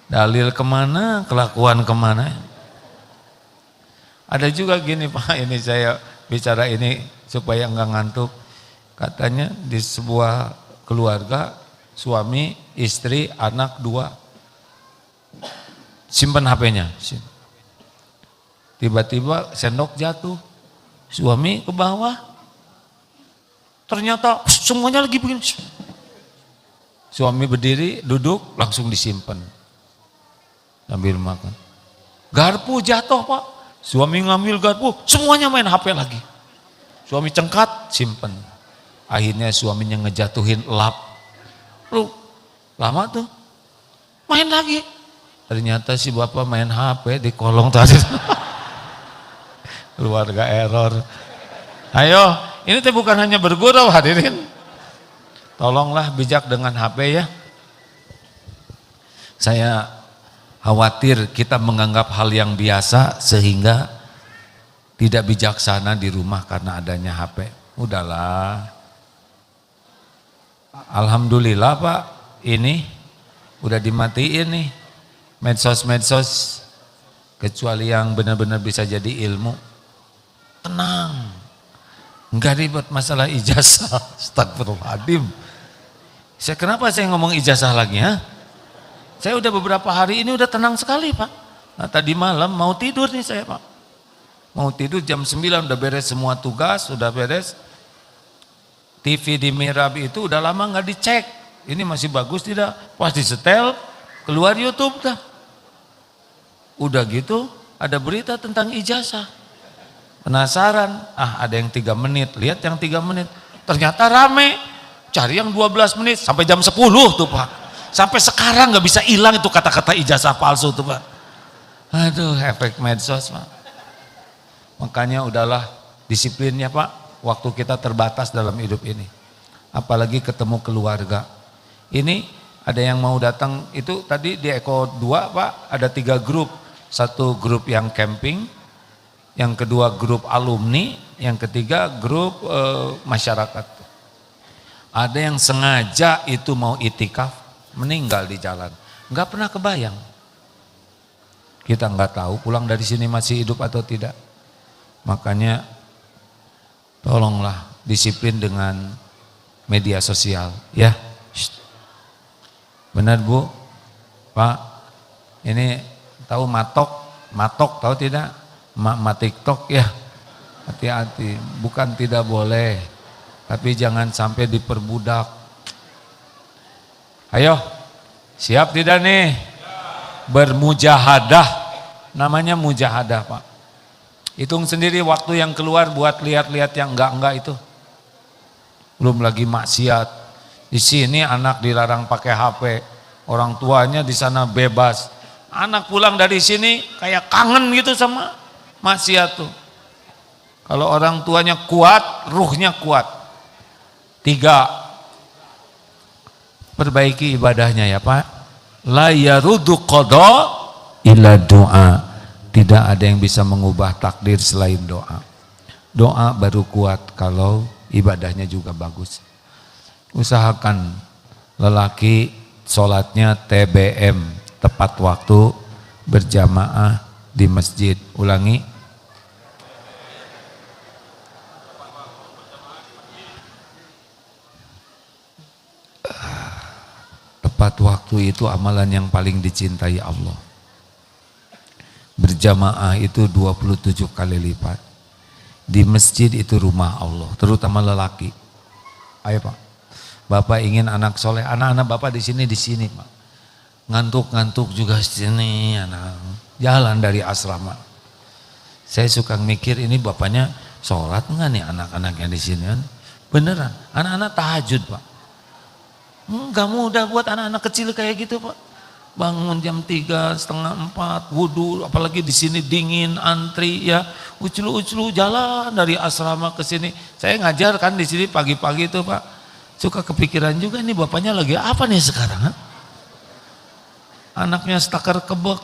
Dalil kemana, kelakuan kemana. Ada juga gini Pak, ini saya bicara ini supaya enggak ngantuk. Katanya di sebuah keluarga, suami, istri, anak 2. Simpan HP-nya. Tiba-tiba sendok jatuh, suami ke bawah, ternyata semuanya lagi begini. Suami berdiri, duduk, langsung disimpan, sambil makan. Garpu jatuh Pak, suami ngambil garpu, semuanya main HP lagi. Suami cengkat, simpan. Akhirnya suaminya ngejatuhin lap. Lama tuh, main lagi. Ternyata si bapak main HP di kolong tadi. Keluarga error. Ayo, ini tuh bukan hanya bergurau hadirin. Tolonglah bijak dengan HP ya. Saya khawatir kita menganggap hal yang biasa sehingga tidak bijaksana di rumah karena adanya HP. Udahlah. Alhamdulillah Pak, ini udah dimatiin nih medsos-medsos, kecuali yang benar-benar bisa jadi ilmu. Tenang, nggak ribet masalah ijazah. Astagfirullahaladzim. Kenapa saya ngomong ijazah lagi ya? Saya udah beberapa hari ini udah tenang sekali Pak. Nah, tadi malam mau tidur nih saya Pak. Mau tidur jam 9 udah beres semua tugas, udah beres. TV di mihrab itu udah lama nggak dicek. Ini masih bagus tidak? Pas disetel, keluar YouTube dah. Udah gitu ada berita tentang ijazah. Penasaran, ada yang 3 menit, lihat yang 3 menit. Ternyata rame, cari yang 12 menit sampai jam 10 tuh Pak. Sampai sekarang nggak bisa hilang itu kata-kata ijazah palsu tuh Pak. Aduh, efek medsos Pak. Makanya udahlah disiplinnya Pak. Waktu kita terbatas dalam hidup ini. Apalagi ketemu keluarga. Ini ada yang mau datang, itu tadi di Eko 2 Pak, ada 3 grup. 1 grup yang camping, yang kedua grup alumni, yang ketiga grup masyarakat. Ada yang sengaja itu mau itikaf, meninggal di jalan. Enggak pernah kebayang. Kita enggak tahu pulang dari sini masih hidup atau tidak. Makanya tolonglah disiplin dengan media sosial ya. Benar Bu, Pak, ini tahu matok tahu tidak? Mak TikTok ya, hati-hati, bukan tidak boleh, tapi jangan sampai diperbudak. Ayo, siap tidak nih? Bermujahadah, namanya mujahadah Pak. Hitung sendiri waktu yang keluar buat lihat-lihat yang enggak itu. Belum lagi maksiat. Di sini anak dilarang pakai HP, orang tuanya di sana bebas. Anak pulang dari sini kayak kangen gitu sama maksiat tuh. Kalau orang tuanya kuat, ruhnya kuat. 3, perbaiki ibadahnya ya Pak. La yarudu qada illa doa. Tidak ada yang bisa mengubah takdir selain doa. Doa baru kuat kalau ibadahnya juga bagus. Usahakan lelaki sholatnya TBM, tepat waktu, berjamaah di masjid. Ulangi. Tepat waktu itu amalan yang paling dicintai Allah. Berjamaah itu 27 kali lipat. Di masjid itu rumah Allah, terutama lelaki. Ayo Pak, Bapak ingin anak soleh, anak-anak Bapak di sini Pak. Ngantuk-ngantuk juga di sini, anak jalan dari asrama. Saya suka mikir ini bapaknya sholat enggak nih anak-anaknya di sini kan? Beneran, anak-anak tahajud Pak. Enggak mudah buat anak-anak kecil kayak gitu Pak. Bangun jam 3, setengah 4, wudhu, apalagi di sini dingin, antri ya, uclu-uclu jalan dari asrama ke sini. Saya ngajar kan di sini pagi-pagi itu Pak, suka kepikiran juga nih bapaknya lagi apa nih sekarang? Ha? Anaknya stakar kebek.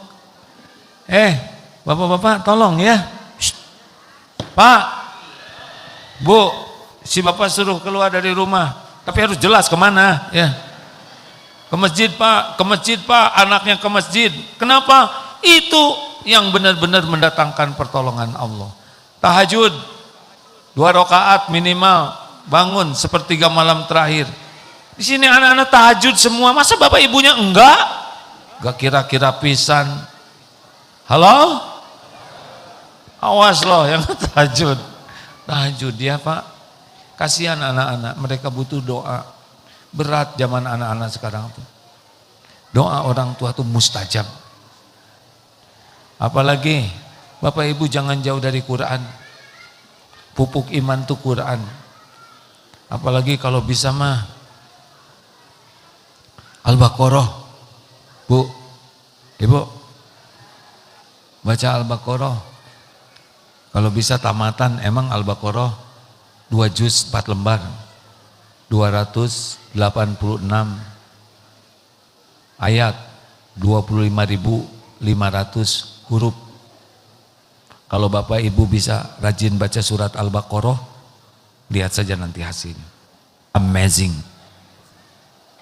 Bapak-bapak tolong ya. Shh. Pak, Bu, si bapak suruh keluar dari rumah, tapi harus jelas kemana ya. Ke masjid Pak, anaknya ke masjid. Kenapa? Itu yang benar-benar mendatangkan pertolongan Allah. Tahajud 2 rakaat minimal, bangun sepertiga malam terakhir. Di sini anak-anak tahajud semua, masa bapak ibunya enggak? Enggak kira-kira pisan. Halo? Awas loh yang tahajud. Tahajud ya Pak. Kasihan anak-anak, mereka butuh doa. Berat zaman anak-anak sekarang tuh. Doa orang tua tuh mustajab. Apalagi Bapak Ibu jangan jauh dari Quran. Pupuk iman tuh Quran. Apalagi kalau bisa mah Al-Baqarah. Bu, Ibu baca Al-Baqarah. Kalau bisa tamatan, emang Al-Baqarah 2 juz 4 lembar. 286 ayat, 25.500 huruf. Kalau Bapak Ibu bisa rajin baca surat Al-Baqarah, lihat saja nanti hasilnya. Amazing.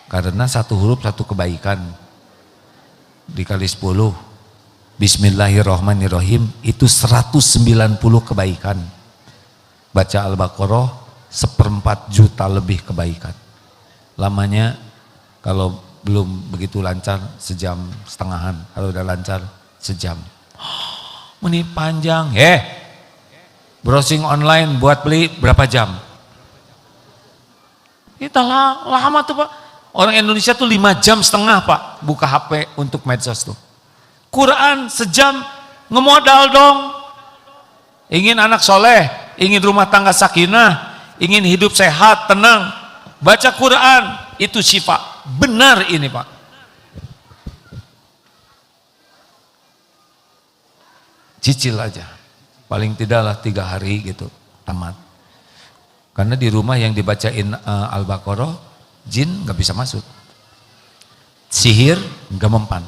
Karena satu huruf satu kebaikan. Dikali 10. Bismillahirrahmanirrahim itu 190 kebaikan. Baca Al-Baqarah 1/4 juta lebih kebaikan. Lamanya kalau belum begitu lancar sejam setengahan, kalau udah lancar sejam. Menit panjang, browsing online buat beli berapa jam? Kita lama tuh Pak. Orang Indonesia tuh 5,5 jam Pak buka HP untuk medsos tuh. Quran sejam ngemodal dong. Ingin anak soleh, ingin rumah tangga sakinah, ingin hidup sehat, tenang. Baca Quran, itu syifa. Benar ini Pak. Cicil aja, paling tidaklah 3 hari gitu, tamat. Karena di rumah yang dibacain Al-Baqarah, jin gak bisa masuk. Sihir gak mempan.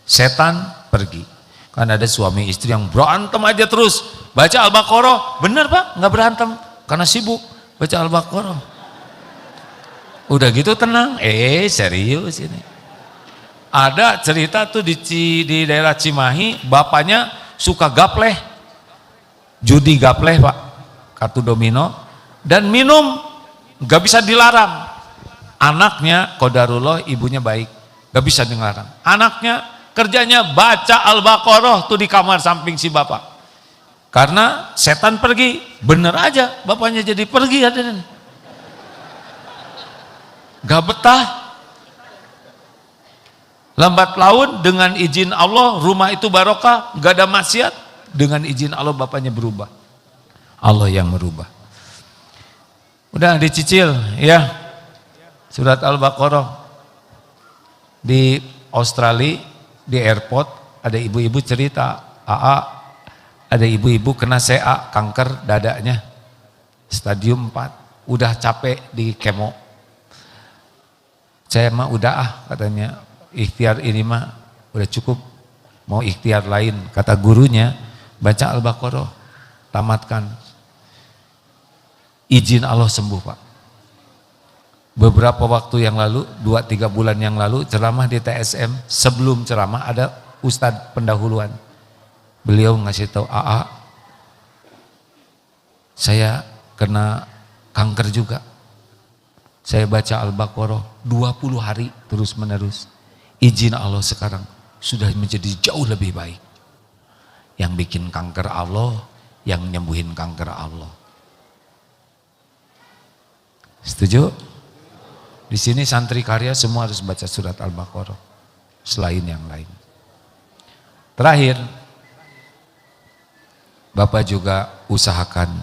Setan pergi. Kan ada suami istri yang berantem aja terus. Baca Al-Baqarah, benar Pak, gak berantem. Karena sibuk baca Al-Baqarah. Udah gitu tenang, serius ini. Ada cerita tuh di daerah Cimahi, bapaknya suka gapleh, judi gapleh Pak, kartu domino, dan minum gak bisa dilarang. Anaknya qadarullah, ibunya baik, gak bisa dilarang. Anaknya kerjanya baca Al-Baqarah tuh di kamar samping si bapak. Karena setan pergi, bener aja bapaknya jadi pergi hadirin. Gak betah. Lambat laun dengan izin Allah rumah itu barokah, gak ada maksiat. Dengan izin Allah bapaknya berubah. Allah yang merubah. Udah dicicil ya. Surat Al-Baqarah. Di Australia di airport ada ibu-ibu cerita, ada ibu-ibu kena CA, kanker dadanya. Stadium 4. Udah capek di kemo. Saya mah udah katanya. Ikhtiar ini mah udah cukup, mau ikhtiar lain. Kata gurunya, baca Al-Baqarah, tamatkan. Izin Allah sembuh Pak. Beberapa waktu yang lalu, 2-3 bulan yang lalu, ceramah di TSM, sebelum ceramah ada ustadz pendahuluan. Beliau ngasih tahu, saya kena kanker juga. Saya baca Al-Baqarah 20 hari terus menerus. Izin Allah sekarang sudah menjadi jauh lebih baik. Yang bikin kanker Allah, yang nyembuhin kanker Allah. Setuju? Di sini santri karya semua harus baca surat Al-Baqarah. Selain yang lain. Terakhir, Bapak juga usahakan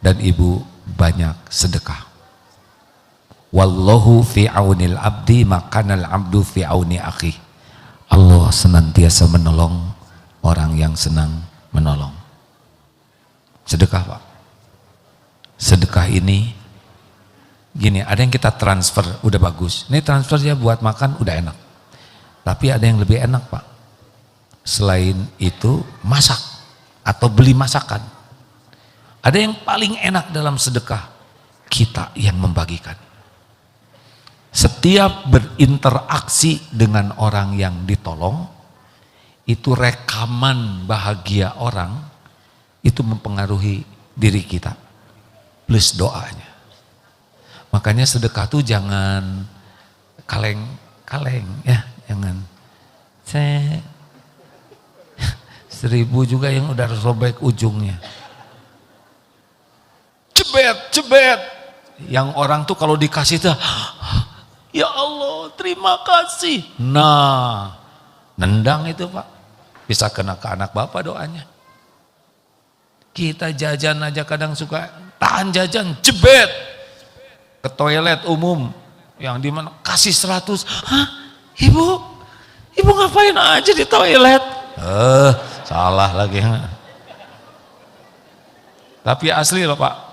dan Ibu banyak sedekah. Wallahu fi aunil abdi makanal abdu fi auni akhi. Allah senantiasa menolong orang yang senang menolong. Sedekah Pak. Sedekah ini gini, ada yang kita transfer udah bagus. Ini transfer ya buat makan udah enak. Tapi ada yang lebih enak Pak. Selain itu masak atau beli masakan. Ada yang paling enak dalam sedekah, kita yang membagikan. Setiap berinteraksi dengan orang yang ditolong, itu rekaman bahagia orang, itu mempengaruhi diri kita, plus doanya. Makanya sedekah tuh jangan kaleng-kaleng ya, jangan. 1.000 juga yang udah robek ujungnya. Cebet. Yang orang tuh kalau dikasih tuh, ya Allah terima kasih. Nah, nendang itu Pak. Bisa kena ke anak Bapak doanya. Kita jajan aja kadang suka tahan jajan, jebet. Ke toilet umum, yang dimana kasih 100. Hah? Ibu ngapain aja di toilet? Salah lagi. Tapi asli loh Pak.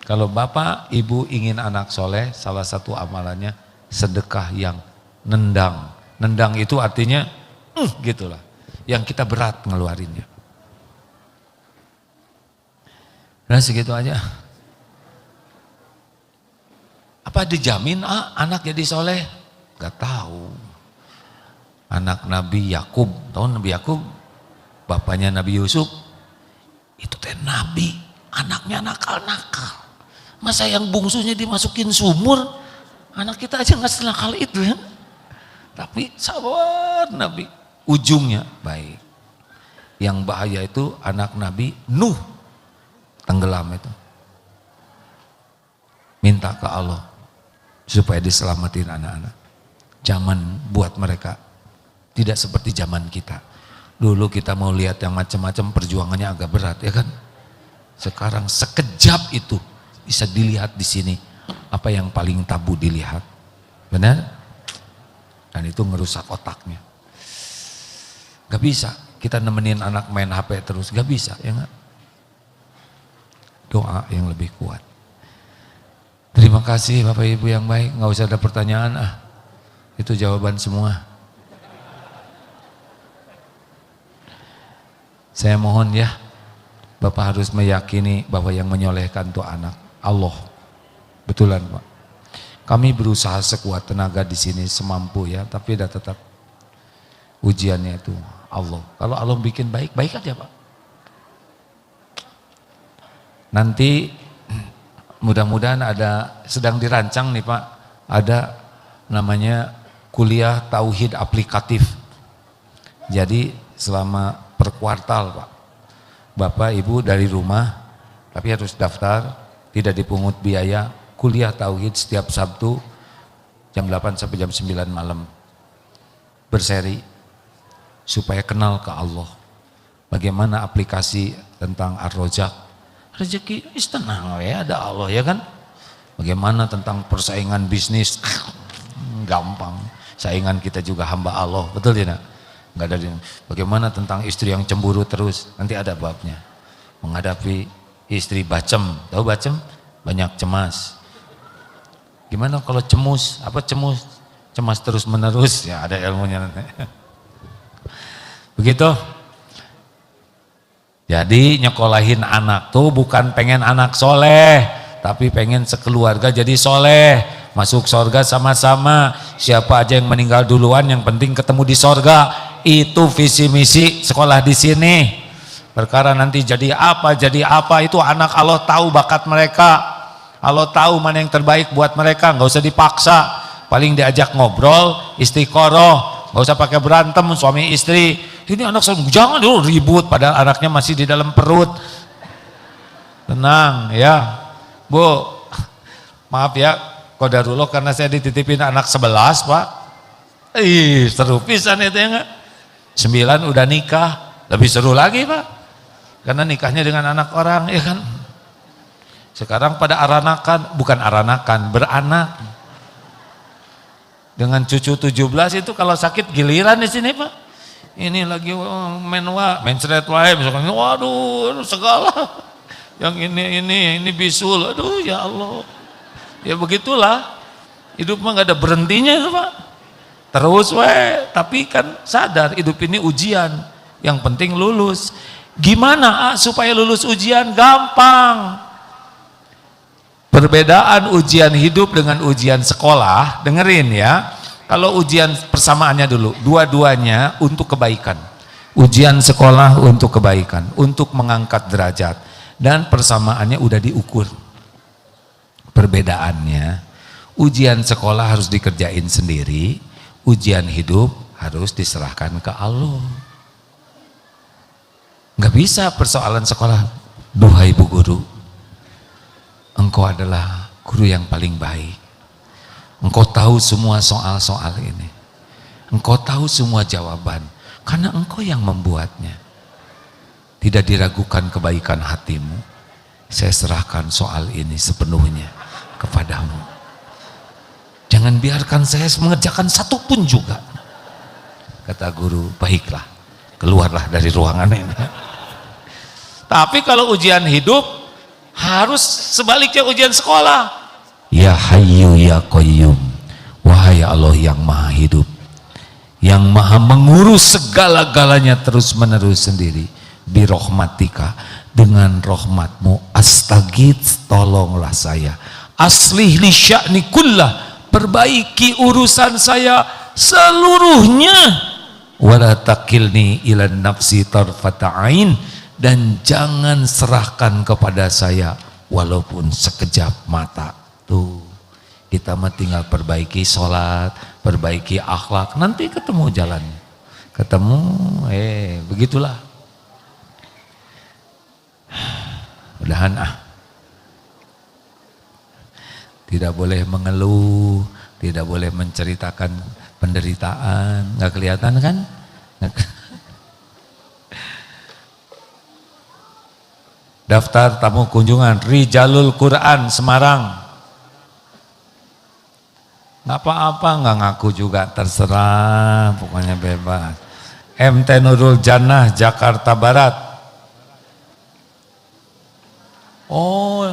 Kalau Bapak, Ibu ingin anak soleh, salah satu amalannya sedekah yang nendang. Nendang itu artinya gitulah. Yang kita berat ngeluarinnya. Nah segitu aja. Apa dijamin anak jadi soleh? Gak tahu. Anak Nabi Yakub, tahu Nabi Yakub? Bapaknya Nabi Yusuf, itu teh Nabi, anaknya nakal-nakal. Masa yang bungsunya dimasukin sumur? Anak kita aja gak senakal itu ya. Tapi sabar Nabi, ujungnya baik. Yang bahaya itu anak Nabi Nuh, tenggelam itu. Minta ke Allah supaya diselamatin anak-anak. Zaman buat mereka tidak seperti zaman kita. Dulu kita mau lihat yang macam-macam, perjuangannya agak berat ya kan. Sekarang sekejap itu bisa dilihat di sini apa yang paling tabu dilihat. Benar? Dan itu ngerusak otaknya. Gak bisa kita nemenin anak main HP terus, gak bisa ya gak? Doa yang lebih kuat. Terima kasih Bapak Ibu yang baik, gak usah ada pertanyaan itu jawaban semua. Saya mohon ya, Bapak harus meyakini bahwa yang menyolehkan itu anak Allah. Betulan Pak. Kami berusaha sekuat tenaga di sini semampu ya, tapi udah tetap ujiannya itu Allah. Kalau Allah bikin baik, baik aja Pak. Nanti mudah-mudahan ada, sedang dirancang nih Pak, ada namanya kuliah tauhid aplikatif. Jadi selama per kuartal Pak, Bapak Ibu dari rumah, tapi harus daftar, tidak dipungut biaya, kuliah tauhid setiap Sabtu jam 8 sampai jam 9 malam. Berseri supaya kenal ke Allah. Bagaimana aplikasi tentang Ar-Rojak. Rezeki tenang ya, ada Allah ya kan. Bagaimana tentang persaingan bisnis, gampang. Saingan kita juga hamba Allah, betul tidak? Enggak ada. Bagaimana tentang istri yang cemburu terus, nanti ada babnya. Menghadapi istri bacem, tahu bacem? Banyak cemas. Gimana kalau cemus? Apa cemus? Cemas terus menerus, ya ada ilmunya nanti. Begitu. Jadi nyekolahin anak tuh bukan pengen anak soleh, tapi pengen sekeluarga jadi soleh, masuk sorga sama-sama. Siapa aja yang meninggal duluan, yang penting ketemu di sorga. Itu visi misi sekolah di sini. Perkara nanti jadi apa itu anak Allah tahu bakat mereka. Allah tahu mana yang terbaik buat mereka, nggak usah dipaksa. Paling diajak ngobrol, istiqoroh, nggak usah pakai berantem suami istri. Ini anak saya jangan dulu ribut, padahal anaknya masih di dalam perut. Tenang ya, Bu. Maaf ya, qadarullah karena saya dititipin anak 11 Pak. Seru pisan itu ya nggak? 9 udah nikah, lebih seru lagi Pak. Karena nikahnya dengan anak orang ya kan. Sekarang pada aranakan, bukan aranakan, beranak. Dengan cucu 17 itu kalau sakit giliran di sini Pak. Ini lagi main seret wae misalkan, waduh segala. Yang ini bisul, aduh ya Allah. Ya begitulah. Hidup mah gak ada berhentinya itu Pak. Terus tapi kan sadar hidup ini ujian. Yang penting lulus. Gimana supaya lulus ujian? Gampang. Perbedaan ujian hidup dengan ujian sekolah, dengerin ya. Kalau ujian persamaannya dulu, dua-duanya untuk kebaikan. Ujian sekolah untuk kebaikan, untuk mengangkat derajat. Dan persamaannya udah diukur. Perbedaannya, ujian sekolah harus dikerjain sendiri, ujian hidup harus diserahkan ke Allah. Nggak bisa persoalan sekolah, duhai Bu Guru, engkau adalah guru yang paling baik. Engkau tahu semua soal-soal ini. Engkau tahu semua jawaban. Karena engkau yang membuatnya. Tidak diragukan kebaikan hatimu. Saya serahkan soal ini sepenuhnya kepadamu. Jangan biarkan saya mengerjakan satu pun juga. Kata guru, baiklah. Keluarlah dari ruangan ini. Tapi kalau ujian hidup, harus sebaliknya ujian sekolah. Ya Hayyu ya Qayyum, wahai Allah yang maha hidup, yang maha mengurus segala-galanya terus menerus sendiri. Birahmatika, dengan rahmatmu, astagits, tolonglah saya, aslih li sya'ni kullah, perbaiki urusan saya seluruhnya, wala takilni ila nafsi tarfata ain, dan jangan serahkan kepada saya walaupun sekejap mata. Tuh, kita mah tinggal perbaiki sholat, perbaiki akhlak, nanti ketemu jalannya, ketemu, begitulah. Mudahan tidak boleh mengeluh, tidak boleh menceritakan penderitaan, nggak kelihatan kan? Daftar tamu kunjungan Rijalul Quran Semarang. Nggak apa-apa, nggak ngaku juga, terserah, pokoknya bebas. MT Nurul Jannah Jakarta Barat. Oh,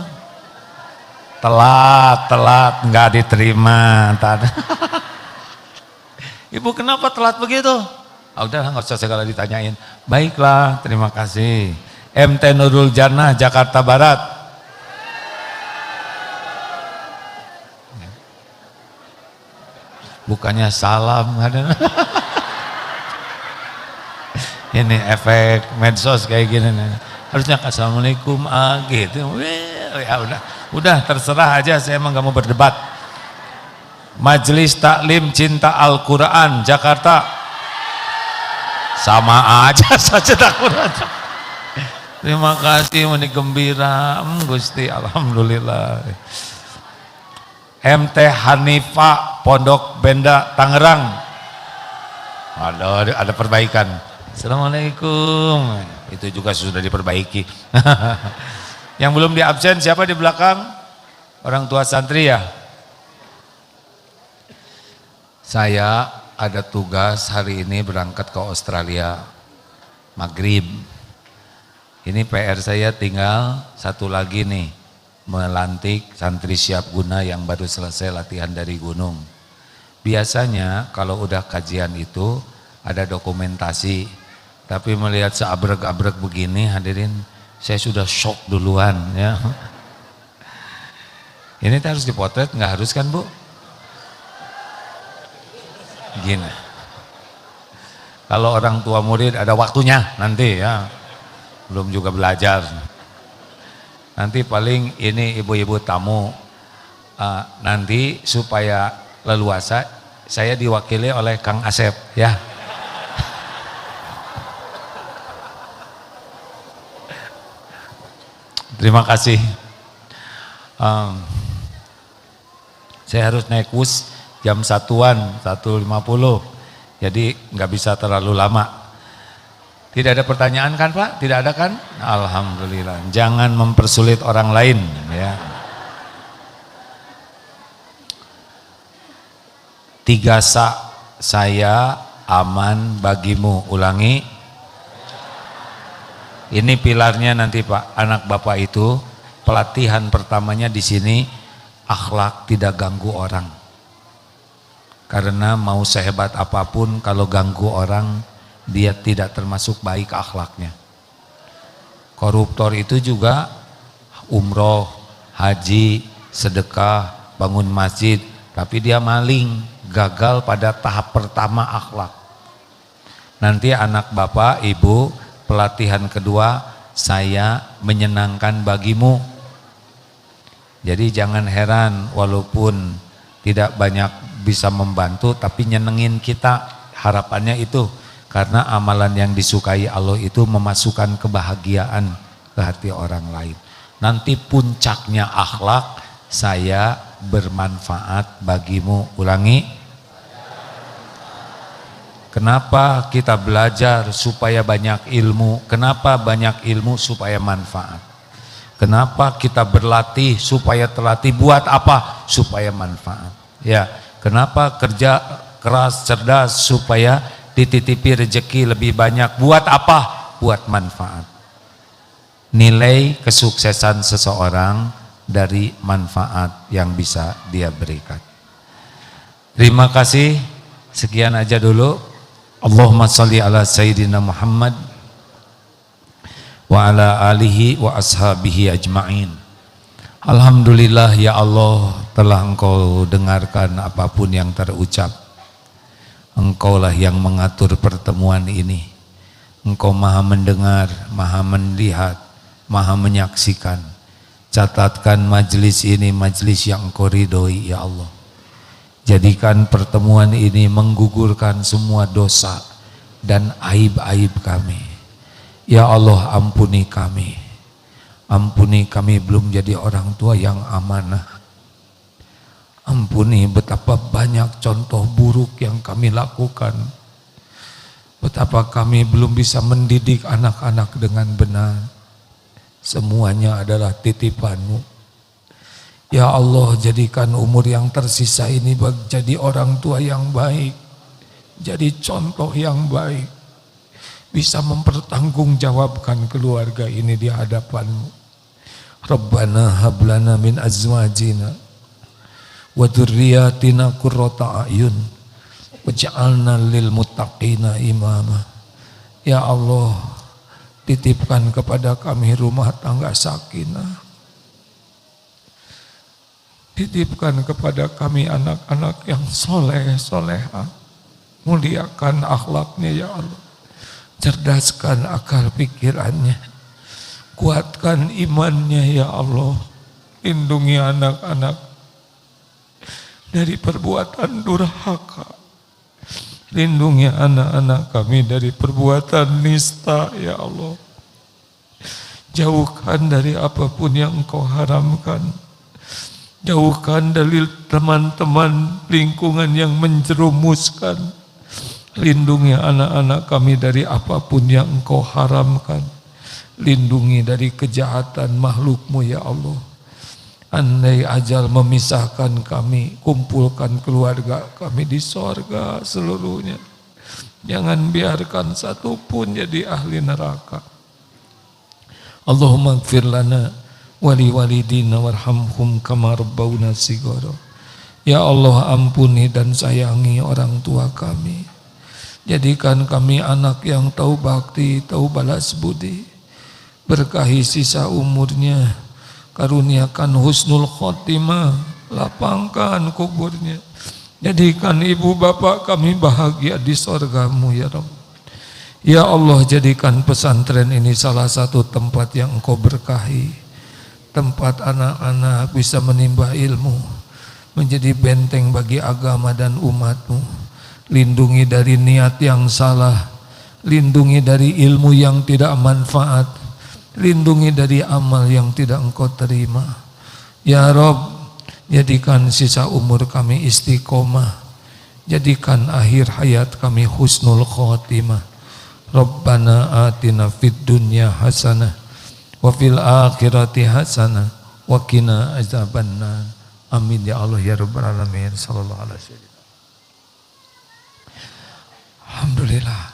telat nggak diterima. Ibu kenapa telat begitu? Udah nggak usah segala ditanyain. Baiklah, terima kasih. MT Nurul Jannah Jakarta Barat. Bukannya salam, ada. Ini efek medsos kayak gini nih. Harusnya assalamualaikum gitu. Ya udah terserah aja, saya emang gak mau berdebat. Majelis Taklim Cinta Al-Quran Jakarta. Sama aja saja Al-Quran. Terima kasih, menik gembira, Gusti, alhamdulillah. MT Hanifah Pondok Benda Tangerang. Ada perbaikan. Assalamualaikum. Itu juga sudah diperbaiki. Yang belum di absen siapa di belakang? Orang tua santri ya? Saya ada tugas hari ini berangkat ke Australia maghrib. Ini PR saya tinggal satu lagi nih, melantik santri siap guna yang baru selesai latihan dari gunung. Biasanya kalau udah kajian itu ada dokumentasi. Tapi melihat seabrek-abrek begini, hadirin, saya sudah shock duluan ya. Ini harus dipotret, nggak harus kan Bu? Gini. Kalau orang tua murid ada waktunya nanti ya, belum juga belajar. Nanti paling ini ibu-ibu tamu, nanti supaya leluasa, saya diwakili oleh Kang Asep ya. Terima kasih. Saya harus naik bus jam 1-an, 1.50. Jadi nggak bisa terlalu lama. Tidak ada pertanyaan kan Pak? Tidak ada kan? Alhamdulillah. Jangan mempersulit orang lain ya. 3 saya aman bagimu. Ulangi. Ini pilarnya nanti Pak, anak Bapak itu pelatihan pertamanya di sini, akhlak tidak ganggu orang. Karena mau sehebat apapun kalau ganggu orang, dia tidak termasuk baik akhlaknya. Koruptor itu juga umroh, haji, sedekah, bangun masjid, tapi dia maling, gagal pada tahap pertama akhlak. Nanti anak Bapak, Ibu, pelatihan kedua, saya menyenangkan bagimu. Jadi jangan heran walaupun tidak banyak bisa membantu, tapi nyenengin kita. Harapannya itu, karena amalan yang disukai Allah itu memasukkan kebahagiaan ke hati orang lain. Nanti puncaknya akhlak, saya bermanfaat bagimu. Ulangi. Kenapa kita belajar? Supaya banyak ilmu. Kenapa banyak ilmu? Supaya manfaat. Kenapa kita berlatih? Supaya terlatih. Buat apa? Supaya manfaat. Ya, kenapa kerja keras, cerdas? Supaya dititipi rezeki lebih banyak. Buat apa? Buat manfaat. Nilai kesuksesan seseorang dari manfaat yang bisa dia berikan. Terima kasih. Sekian aja dulu. Allahumma salli ala Sayyidina Muhammad wa ala alihi wa ashabihi ajma'in. Alhamdulillah ya Allah, telah Engkau dengarkan apapun yang terucap. Engkaulah yang mengatur pertemuan ini. Engkau maha mendengar, maha melihat, maha menyaksikan. Catatkan majelis ini majelis yang Engkau ridhoi ya Allah. Jadikan pertemuan ini menggugurkan semua dosa dan aib-aib kami. Ya Allah, ampuni kami. Ampuni kami belum jadi orang tua yang amanah. Ampuni betapa banyak contoh buruk yang kami lakukan. Betapa kami belum bisa mendidik anak-anak dengan benar. Semuanya adalah titipan-Mu. Ya Allah, jadikan umur yang tersisa ini jadi orang tua yang baik. Jadi contoh yang baik. Bisa mempertanggungjawabkan keluarga ini di hadapan-Mu. Rabbana hablana min azwajina wa dzurriyyatina qurrata a'yun waj'alna lil muttaqina imama. Ya Allah, titipkan kepada kami rumah tangga sakinah. Titipkan kepada kami anak-anak yang soleh, soleha. Muliakan akhlaknya ya Allah. Cerdaskan akal pikirannya. Kuatkan imannya ya Allah. Lindungi anak-anak dari perbuatan durhaka. Lindungi anak-anak kami dari perbuatan nista ya Allah. Jauhkan dari apapun yang Engkau haramkan. Jauhkan dari teman-teman lingkungan yang menjerumuskan. Lindungi anak-anak kami dari apapun yang Engkau haramkan. Lindungi dari kejahatan makhluk-Mu ya Allah. Andai ajal memisahkan kami, kumpulkan keluarga kami di sorga seluruhnya. Jangan biarkan satu pun jadi ahli neraka. Allahumma gfir lana wali walidina warhamhum kama rabbawna shighara. Ya Allah, ampuni dan sayangi orang tua kami. Jadikan kami anak yang tahu bakti, tahu balas budi. Berkahi sisa umurnya. Karuniakan husnul khotimah, lapangkan kuburnya. Jadikan ibu bapak kami bahagia di sorga-Mu ya Rabb. Ya Allah, jadikan pesantren ini salah satu tempat yang Engkau berkahi. Tempat anak-anak bisa menimba ilmu, menjadi benteng bagi agama dan umat-Mu. Lindungi dari niat yang salah, lindungi dari ilmu yang tidak manfaat, lindungi dari amal yang tidak Engkau terima. Ya Rabb, jadikan sisa umur kami istiqomah. Jadikan akhir hayat kami husnul khotimah. Rabbana atina fid dunya hasanah wa fil akhirati hasanah wa qina azabannar. Amin ya Allah ya rabbal alamin. Sallallahu alaihi wasallam. Alhamdulillah.